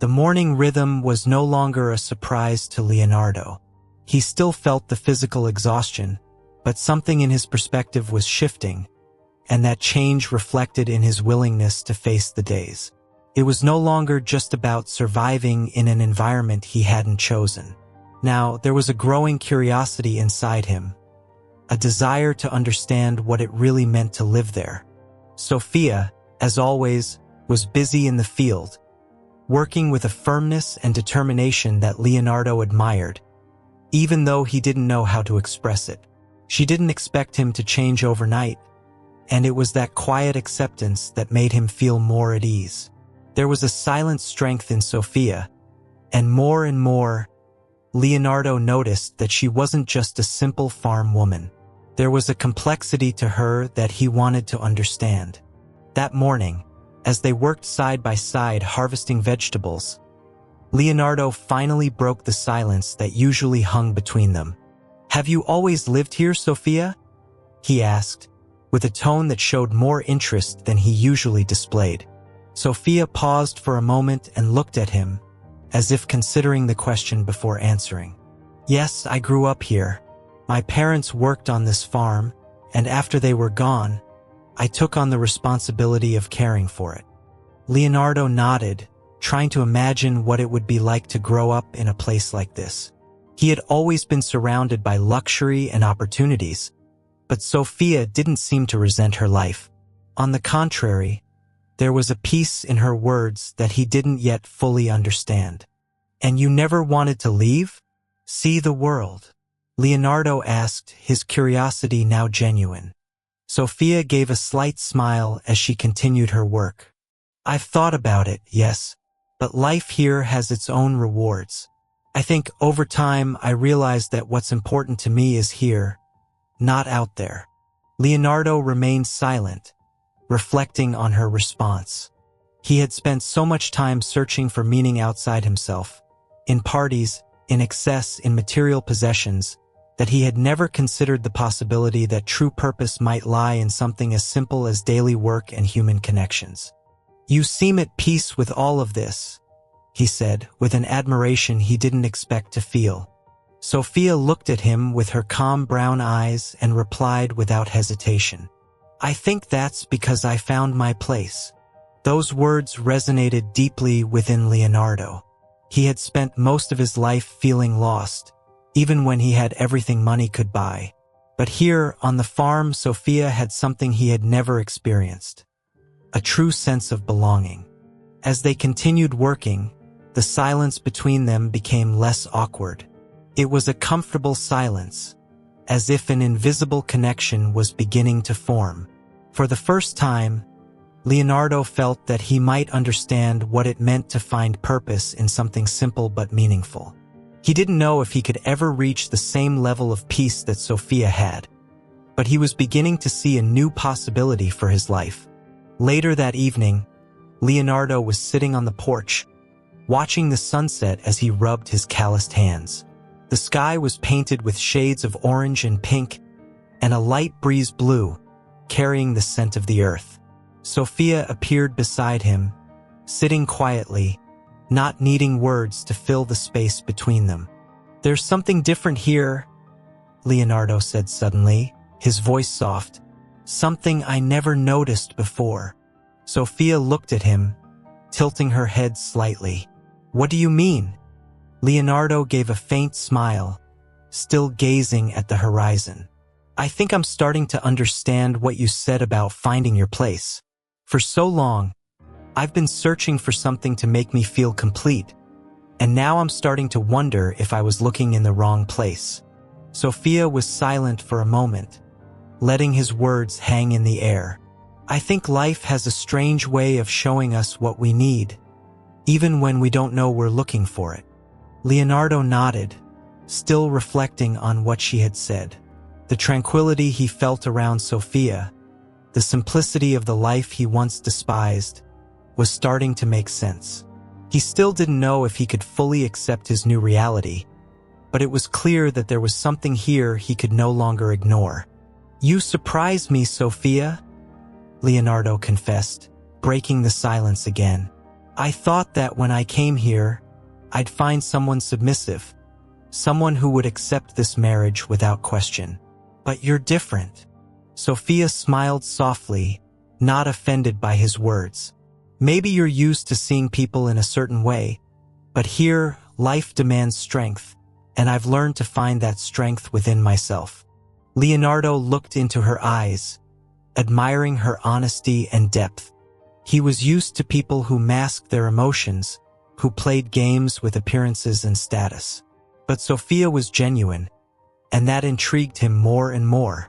Speaker 1: The morning rhythm was no longer a surprise to Leonardo. He still felt the physical exhaustion, but something in his perspective was shifting, and that change reflected in his willingness to face the days. It was no longer just about surviving in an environment he hadn't chosen. Now, there was a growing curiosity inside him, a desire to understand what it really meant to live there. Sophia, as always, was busy in the field, working with a firmness and determination that Leonardo admired, even though he didn't know how to express it. She didn't expect him to change overnight, and it was that quiet acceptance that made him feel more at ease. There was a silent strength in Sophia, and more, Leonardo noticed that she wasn't just a simple farm woman. There was a complexity to her that he wanted to understand. That morning, as they worked side by side harvesting vegetables, Leonardo finally broke the silence that usually hung between them. "Have you always lived here, Sophia?" he asked, with a tone that showed more interest than he usually displayed. Sophia paused for a moment and looked at him, as if considering the question before answering. "Yes, I grew up here. My parents worked on this farm, and after they were gone, I took on the responsibility of caring for it." Leonardo nodded, trying to imagine what it would be like to grow up in a place like this. He had always been surrounded by luxury and opportunities, but Sophia didn't seem to resent her life. On the contrary, there was a peace in her words that he didn't yet fully understand. "And you never wanted to leave? See the world?" Leonardo asked, his curiosity now genuine. Sophia gave a slight smile as she continued her work. "I've thought about it, yes, but life here has its own rewards. I think over time I realized that what's important to me is here, not out there." Leonardo remained silent, reflecting on her response. He had spent so much time searching for meaning outside himself, in parties, in excess, in material possessions, that he had never considered the possibility that true purpose might lie in something as simple as daily work and human connections. "You seem at peace with all of this," he said, with an admiration he didn't expect to feel. Sophia looked at him with her calm brown eyes and replied without hesitation, "I think that's because I found my place." Those words resonated deeply within Leonardo. He had spent most of his life feeling lost, even when he had everything money could buy. But here, on the farm, Sophia had something he had never experienced: a true sense of belonging. As they continued working, the silence between them became less awkward. It was a comfortable silence, as if an invisible connection was beginning to form. For the first time, Leonardo felt that he might understand what it meant to find purpose in something simple but meaningful. He didn't know if he could ever reach the same level of peace that Sophia had, but he was beginning to see a new possibility for his life. Later that evening, Leonardo was sitting on the porch, watching the sunset as he rubbed his calloused hands. The sky was painted with shades of orange and pink, and a light breeze blew, carrying the scent of the earth. Sophia appeared beside him, sitting quietly, not needing words to fill the space between them. "There's something different here," Leonardo said suddenly, his voice soft. "Something I never noticed before." Sophia looked at him, tilting her head slightly. What do you mean? Leonardo gave a faint smile, still gazing at the horizon. I think I'm starting to understand what you said about finding your place. For so long, I've been searching for something to make me feel complete, and now I'm starting to wonder if I was looking in the wrong place. Sophia was silent for a moment, letting his words hang in the air. I think life has a strange way of showing us what we need, even when we don't know we're looking for it. Leonardo nodded, still reflecting on what she had said. The tranquility he felt around Sophia, the simplicity of the life he once despised, was starting to make sense. He still didn't know if he could fully accept his new reality, but it was clear that there was something here he could no longer ignore. You surprised me, Sophia, Leonardo confessed, breaking the silence again. I thought that when I came here, I'd find someone submissive, someone who would accept this marriage without question. But you're different. Sophia smiled softly, not offended by his words. Maybe you're used to seeing people in a certain way, but here, life demands strength, and I've learned to find that strength within myself. Leonardo looked into her eyes, admiring her honesty and depth. He was used to people who masked their emotions, who played games with appearances and status. But Sophia was genuine, and that intrigued him more and more.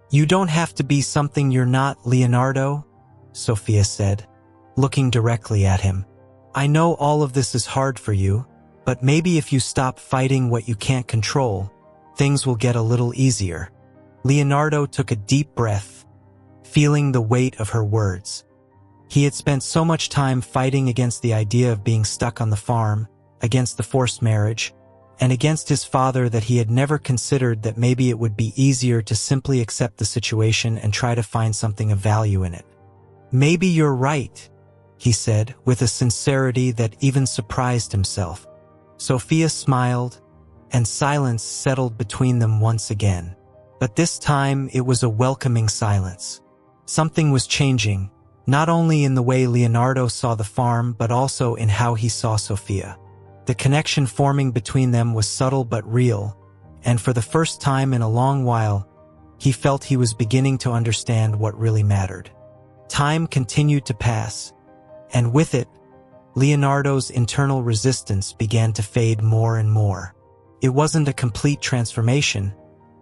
Speaker 1: You don't have to be something you're not, Leonardo, Sophia said, looking directly at him. I know all of this is hard for you, but maybe if you stop fighting what you can't control, things will get a little easier. Leonardo took a deep breath, feeling the weight of her words. He had spent so much time fighting against the idea of being stuck on the farm, against the forced marriage, and against his father that he had never considered that maybe it would be easier to simply accept the situation and try to find something of value in it. Maybe you're right, he said, with a sincerity that even surprised himself. Sophia smiled, and silence settled between them once again. But this time it was a welcoming silence. Something was changing, not only in the way Leonardo saw the farm but also in how he saw Sophia. The connection forming between them was subtle but real, and for the first time in a long while, he felt he was beginning to understand what really mattered. Time continued to pass, and with it, Leonardo's internal resistance began to fade more and more. It wasn't a complete transformation,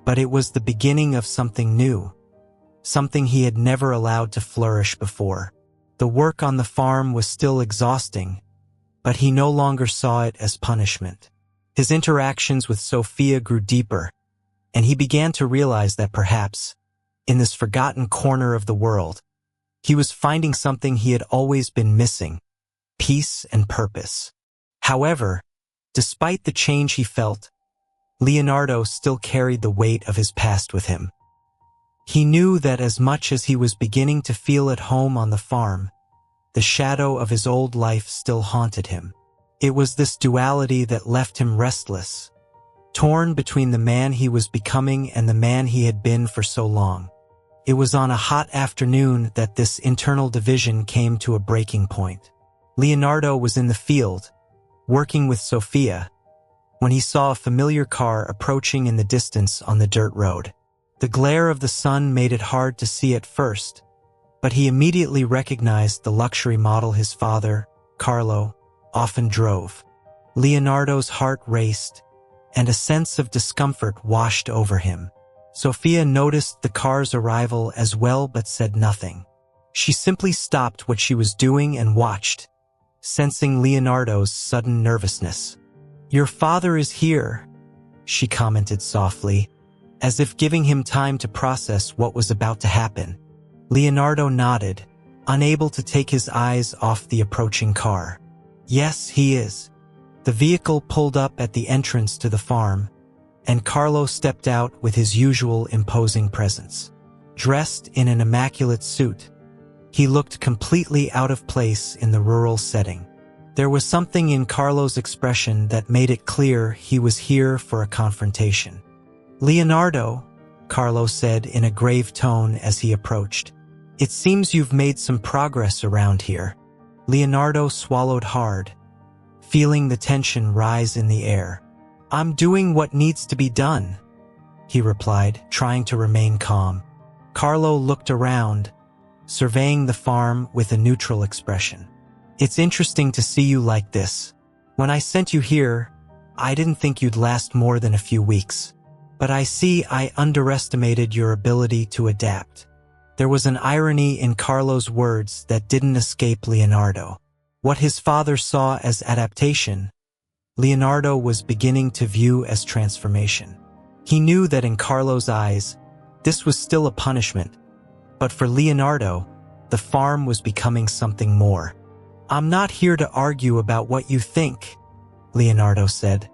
Speaker 1: but it was the beginning of something new, something he had never allowed to flourish before. The work on the farm was still exhausting, but he no longer saw it as punishment. His interactions with Sophia grew deeper, and he began to realize that perhaps, in this forgotten corner of the world, he was finding something he had always been missing: peace and purpose. However, despite the change he felt, Leonardo still carried the weight of his past with him. He knew that as much as he was beginning to feel at home on the farm, the shadow of his old life still haunted him. It was this duality that left him restless, torn between the man he was becoming and the man he had been for so long. It was on a hot afternoon that this internal division came to a breaking point. Leonardo was in the field, working with Sophia, when he saw a familiar car approaching in the distance on the dirt road. The glare of the sun made it hard to see at first, but he immediately recognized the luxury model his father, Carlo, often drove. Leonardo's heart raced, and a sense of discomfort washed over him. Sophia noticed the car's arrival as well but said nothing. She simply stopped what she was doing and watched, sensing Leonardo's sudden nervousness. "Your father is here," she commented softly, as if giving him time to process what was about to happen. Leonardo nodded, unable to take his eyes off the approaching car. "Yes, he is." The vehicle pulled up at the entrance to the farm, and Carlo stepped out with his usual imposing presence. Dressed in an immaculate suit, he looked completely out of place in the rural setting. There was something in Carlo's expression that made it clear he was here for a confrontation. "Leonardo," Carlo said in a grave tone as he approached, "it seems you've made some progress around here." Leonardo swallowed hard, feeling the tension rise in the air. "I'm doing what needs to be done," he replied, trying to remain calm. Carlo looked around, surveying the farm with a neutral expression. "It's interesting to see you like this. When I sent you here, I didn't think you'd last more than a few weeks. But I see I underestimated your ability to adapt." There was an irony in Carlo's words that didn't escape Leonardo. What his father saw as adaptation, Leonardo was beginning to view as transformation. He knew that in Carlo's eyes, this was still a punishment, but for Leonardo, the farm was becoming something more. "I'm not here to argue about what you think," Leonardo said,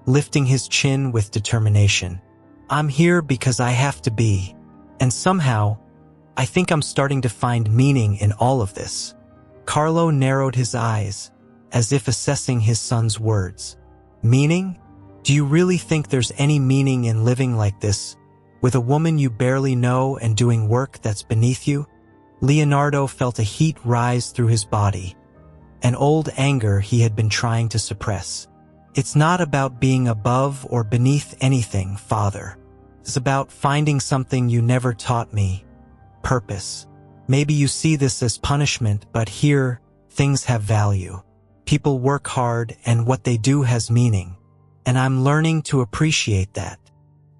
Speaker 1: lifting his chin with determination. "I'm here because I have to be, and somehow, I think I'm starting to find meaning in all of this." Carlo narrowed his eyes, as if assessing his son's words. "Meaning? Do you really think there's any meaning in living like this, with a woman you barely know and doing work that's beneath you?" Leonardo felt a heat rise through his body, an old anger he had been trying to suppress. "It's not about being above or beneath anything, Father. It's about finding something you never taught me. Purpose. Maybe you see this as punishment, but here, things have value. People work hard and what they do has meaning. And I'm learning to appreciate that."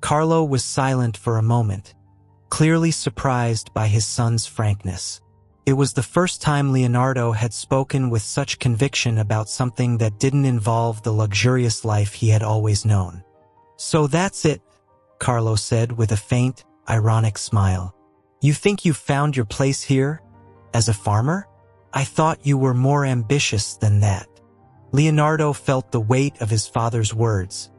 Speaker 1: Carlo was silent for a moment, clearly surprised by his son's frankness. It was the first time Leonardo had spoken with such conviction about something that didn't involve the luxurious life he had always known. "So that's it," Carlo said with a faint, ironic smile. "You think you've found your place here? As a farmer? I thought you were more ambitious than that." Leonardo felt the weight of his father's words,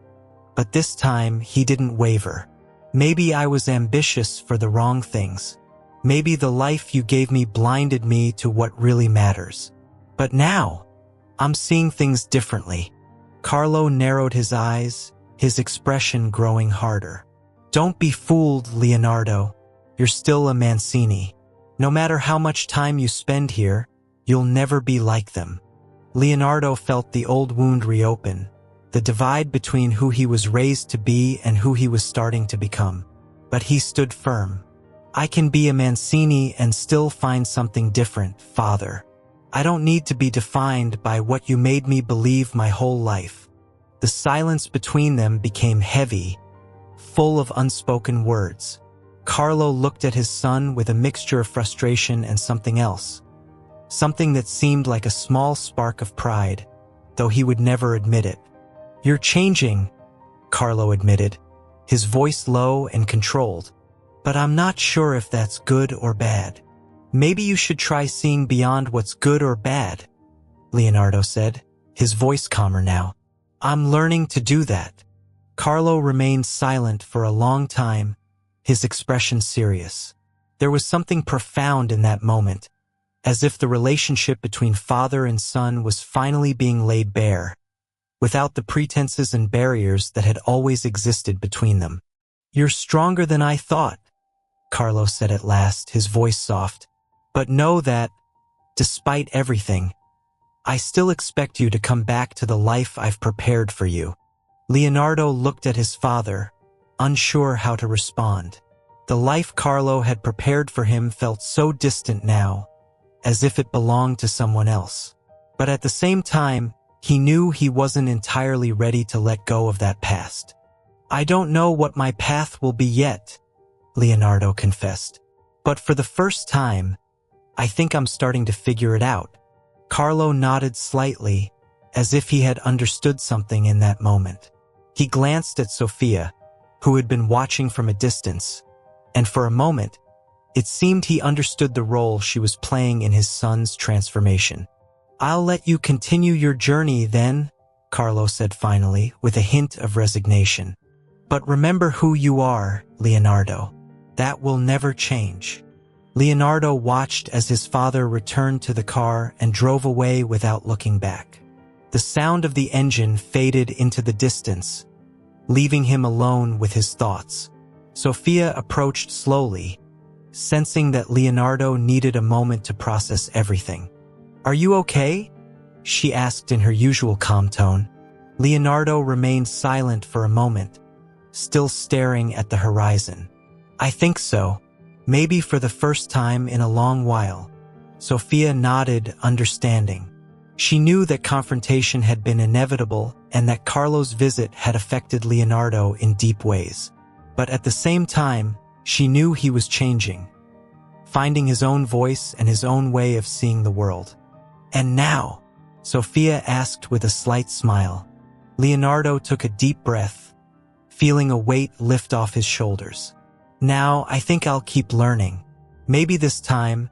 Speaker 1: but this time he didn't waver. "Maybe I was ambitious for the wrong things. Maybe the life you gave me blinded me to what really matters. But now, I'm seeing things differently." Carlo narrowed his eyes, his expression growing harder. "Don't be fooled, Leonardo. You're still a Mancini. No matter how much time you spend here, you'll never be like them." Leonardo felt the old wound reopen, the divide between who he was raised to be and who he was starting to become. But he stood firm. "I can be a Mancini and still find something different, Father. I don't need to be defined by what you made me believe my whole life." The silence between them became heavy, full of unspoken words. Carlo looked at his son with a mixture of frustration and something else, something that seemed like a small spark of pride, though he would never admit it. "You're changing," Carlo admitted, his voice low and controlled. "But I'm not sure if that's good or bad. Maybe you should try seeing beyond what's good or bad," Leonardo said, his voice calmer now. "I'm learning to do that." Carlo remained silent for a long time, his expression serious. There was something profound in that moment, as if the relationship between father and son was finally being laid bare, without the pretenses and barriers that had always existed between them. "You're stronger than I thought," Carlo said at last, his voice soft. "But know that, despite everything, I still expect you to come back to the life I've prepared for you." Leonardo looked at his father, unsure how to respond. The life Carlo had prepared for him felt so distant now, as if it belonged to someone else. But at the same time, he knew he wasn't entirely ready to let go of that past. "I don't know what my path will be yet," Leonardo confessed. "But for the first time, I think I'm starting to figure it out." Carlo nodded slightly, as if he had understood something in that moment. He glanced at Sofia, who had been watching from a distance, and for a moment, it seemed he understood the role she was playing in his son's transformation. "I'll let you continue your journey then," Carlo said finally, with a hint of resignation. "But remember who you are, Leonardo. That will never change." Leonardo watched as his father returned to the car and drove away without looking back. The sound of the engine faded into the distance, leaving him alone with his thoughts. Sofia approached slowly, sensing that Leonardo needed a moment to process everything. "Are you okay?" she asked in her usual calm tone. Leonardo remained silent for a moment, still staring at the horizon. I think so. Maybe for the first time in a long while. Sophia nodded, understanding. She knew that confrontation had been inevitable and that Carlo's visit had affected Leonardo in deep ways. But at the same time, she knew he was changing, finding his own voice and his own way of seeing the world. And now? Sophia asked with a slight smile. Leonardo took a deep breath, feeling a weight lift off his shoulders. Now, I think I'll keep learning. Maybe this time,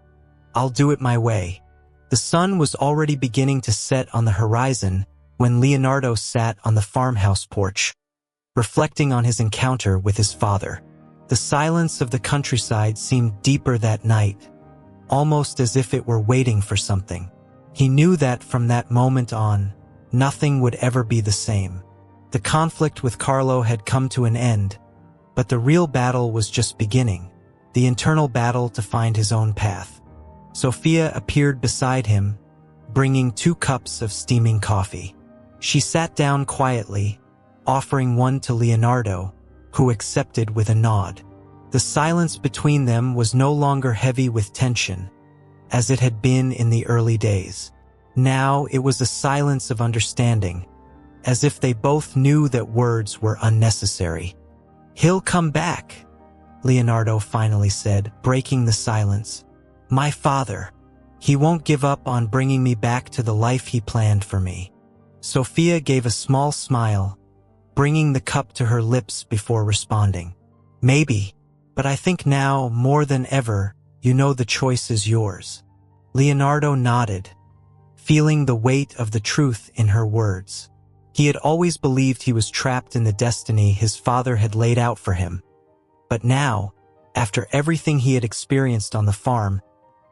Speaker 1: I'll do it my way. The sun was already beginning to set on the horizon when Leonardo sat on the farmhouse porch, reflecting on his encounter with his father. The silence of the countryside seemed deeper that night, almost as if it were waiting for something. He knew that from that moment on, nothing would ever be the same. The conflict with Carlo had come to an end, but the real battle was just beginning, the internal battle to find his own path. Sophia appeared beside him, bringing 2 cups of steaming coffee. She sat down quietly, offering one to Leonardo, who accepted with a nod. The silence between them was no longer heavy with tension, as it had been in the early days. Now it was a silence of understanding, as if they both knew that words were unnecessary. "He'll come back," Leonardo finally said, breaking the silence. "My father. He won't give up on bringing me back to the life he planned for me." Sophia gave a small smile, bringing the cup to her lips before responding. "Maybe, but I think now, more than ever, you know the choice is yours." Leonardo nodded, feeling the weight of the truth in her words. He had always believed he was trapped in the destiny his father had laid out for him. But now, after everything he had experienced on the farm,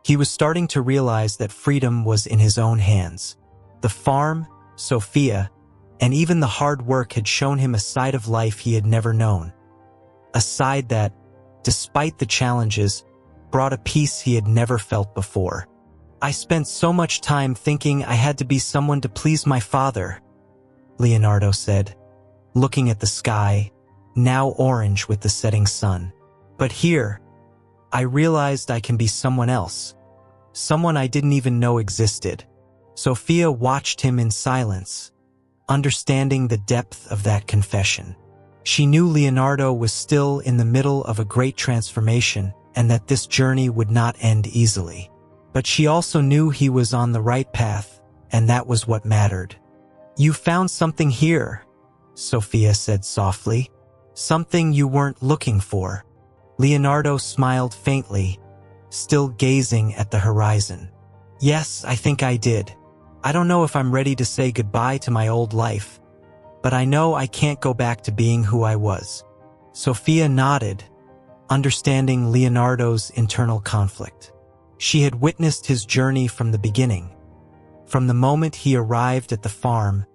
Speaker 1: he was starting to realize that freedom was in his own hands. The farm, Sophia, and even the hard work had shown him a side of life he had never known. A side that, despite the challenges, brought a peace he had never felt before. "I spent so much time thinking I had to be someone to please my father," Leonardo said, looking at the sky, now orange with the setting sun. "But here, I realized I can be someone else, someone I didn't even know existed." Sophia watched him in silence, understanding the depth of that confession. She knew Leonardo was still in the middle of a great transformation and that this journey would not end easily. But she also knew he was on the right path, and that was what mattered. "You found something here," Sophia said softly. "Something you weren't looking for." Leonardo smiled faintly, still gazing at the horizon. "Yes, I think I did. I don't know if I'm ready to say goodbye to my old life, but I know I can't go back to being who I was." Sophia nodded, understanding Leonardo's internal conflict. She had witnessed his journey from the beginning, from the moment he arrived at the farm,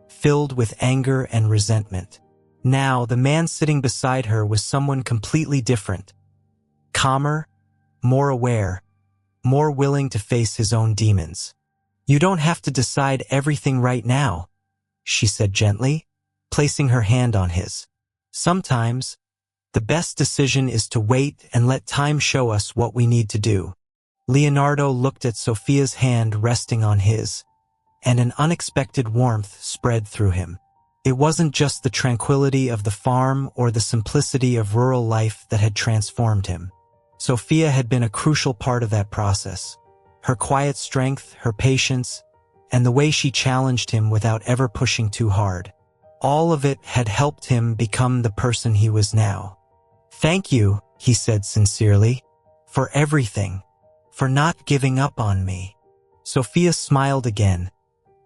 Speaker 1: filled with anger and resentment. Now, the man sitting beside her was someone completely different, calmer, more aware, more willing to face his own demons. "You don't have to decide everything right now," she said gently, placing her hand on his. "Sometimes, the best decision is to wait and let time show us what we need to do." Leonardo looked at Sophia's hand resting on his, and an unexpected warmth spread through him. It wasn't just the tranquility of the farm or the simplicity of rural life that had transformed him. Sophia had been a crucial part of that process. Her quiet strength, her patience, and the way she challenged him without ever pushing too hard. All of it had helped him become the person he was now. "Thank you," he said sincerely, "for everything, for not giving up on me." Sophia smiled again,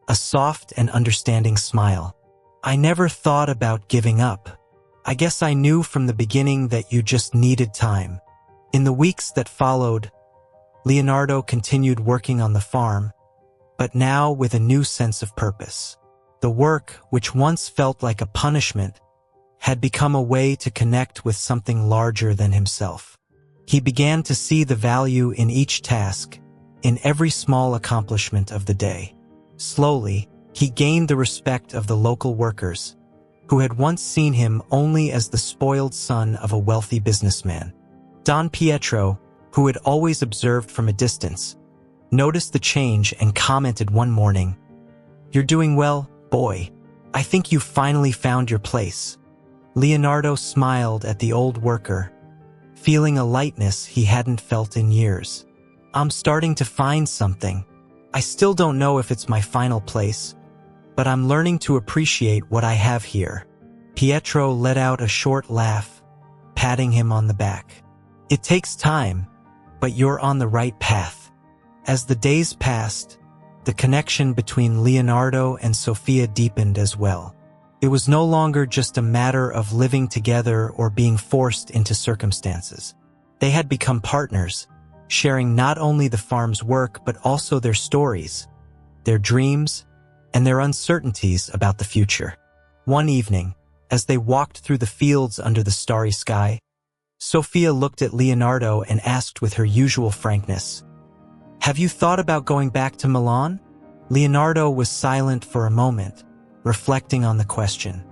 Speaker 1: a soft and understanding smile. "I never thought about giving up. I guess I knew from the beginning that you just needed time." In the weeks that followed, Leonardo continued working on the farm, but now with a new sense of purpose. The work, which once felt like a punishment, had become a way to connect with something larger than himself. He began to see the value in each task, in every small accomplishment of the day. Slowly, he gained the respect of the local workers, who had once seen him only as the spoiled son of a wealthy businessman. Don Pietro, who had always observed from a distance, noticed the change and commented one morning, "You're doing well, boy. I think you finally found your place." Leonardo smiled at the old worker, feeling a lightness he hadn't felt in years. "I'm starting to find something. I still don't know if it's my final place, but I'm learning to appreciate what I have here." Pietro let out a short laugh, patting him on the back. "It takes time, but you're on the right path." As the days passed, the connection between Leonardo and Sofia deepened as well. It was no longer just a matter of living together or being forced into circumstances. They had become partners, sharing not only the farm's work but also their stories, their dreams, and their uncertainties about the future. One evening, as they walked through the fields under the starry sky, Sofia looked at Leonardo and asked with her usual frankness, "Have you thought about going back to Milan?" Leonardo was silent for a moment, reflecting on the question.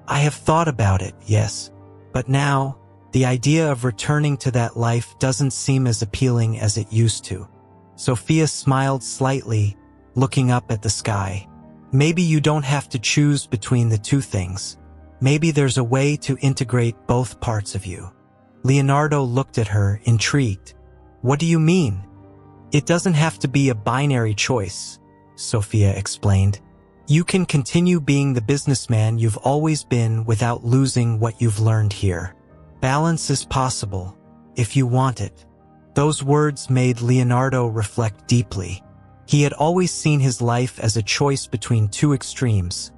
Speaker 1: "I have thought about it, yes. But now, the idea of returning to that life doesn't seem as appealing as it used to." Sofia smiled slightly, looking up at the sky. "Maybe you don't have to choose between the two things. Maybe there's a way to integrate both parts of you." Leonardo looked at her, intrigued. "What do you mean?" "It doesn't have to be a binary choice," Sofia explained. "You can continue being the businessman you've always been without losing what you've learned here. Balance is possible, if you want it." Those words made Leonardo reflect deeply. He had always seen his life as a choice between two extremes: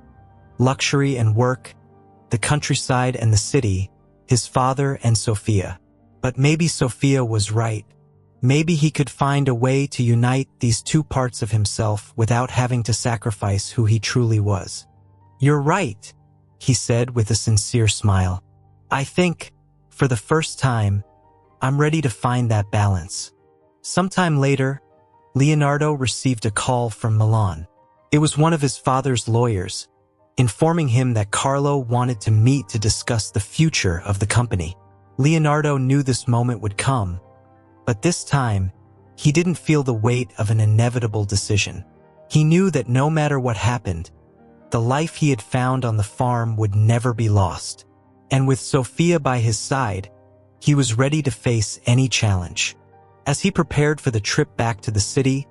Speaker 1: luxury and work, the countryside and the city, his father and Sofia. But maybe Sofia was right. Maybe he could find a way to unite these two parts of himself without having to sacrifice who he truly was. "You're right," he said with a sincere smile. "I think, for the first time, I'm ready to find that balance." Sometime later, Leonardo received a call from Milan. It was one of his father's lawyers, informing him that Carlo wanted to meet to discuss the future of the company. Leonardo knew this moment would come, but this time, he didn't feel the weight of an inevitable decision. He knew that no matter what happened, the life he had found on the farm would never be lost. And with Sofia by his side, he was ready to face any challenge. As he prepared for the trip back to the city,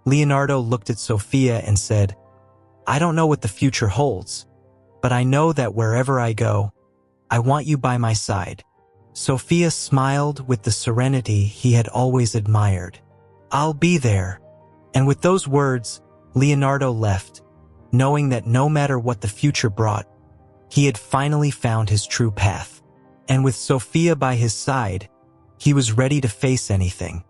Speaker 1: Leonardo looked at Sofia and said, "I don't know what the future holds, but I know that wherever I go, I want you by my side." Sofia smiled with the serenity he had always admired. "I'll be there." And with those words, Leonardo left, knowing that no matter what the future brought, he had finally found his true path. And with Sofia by his side, he was ready to face anything.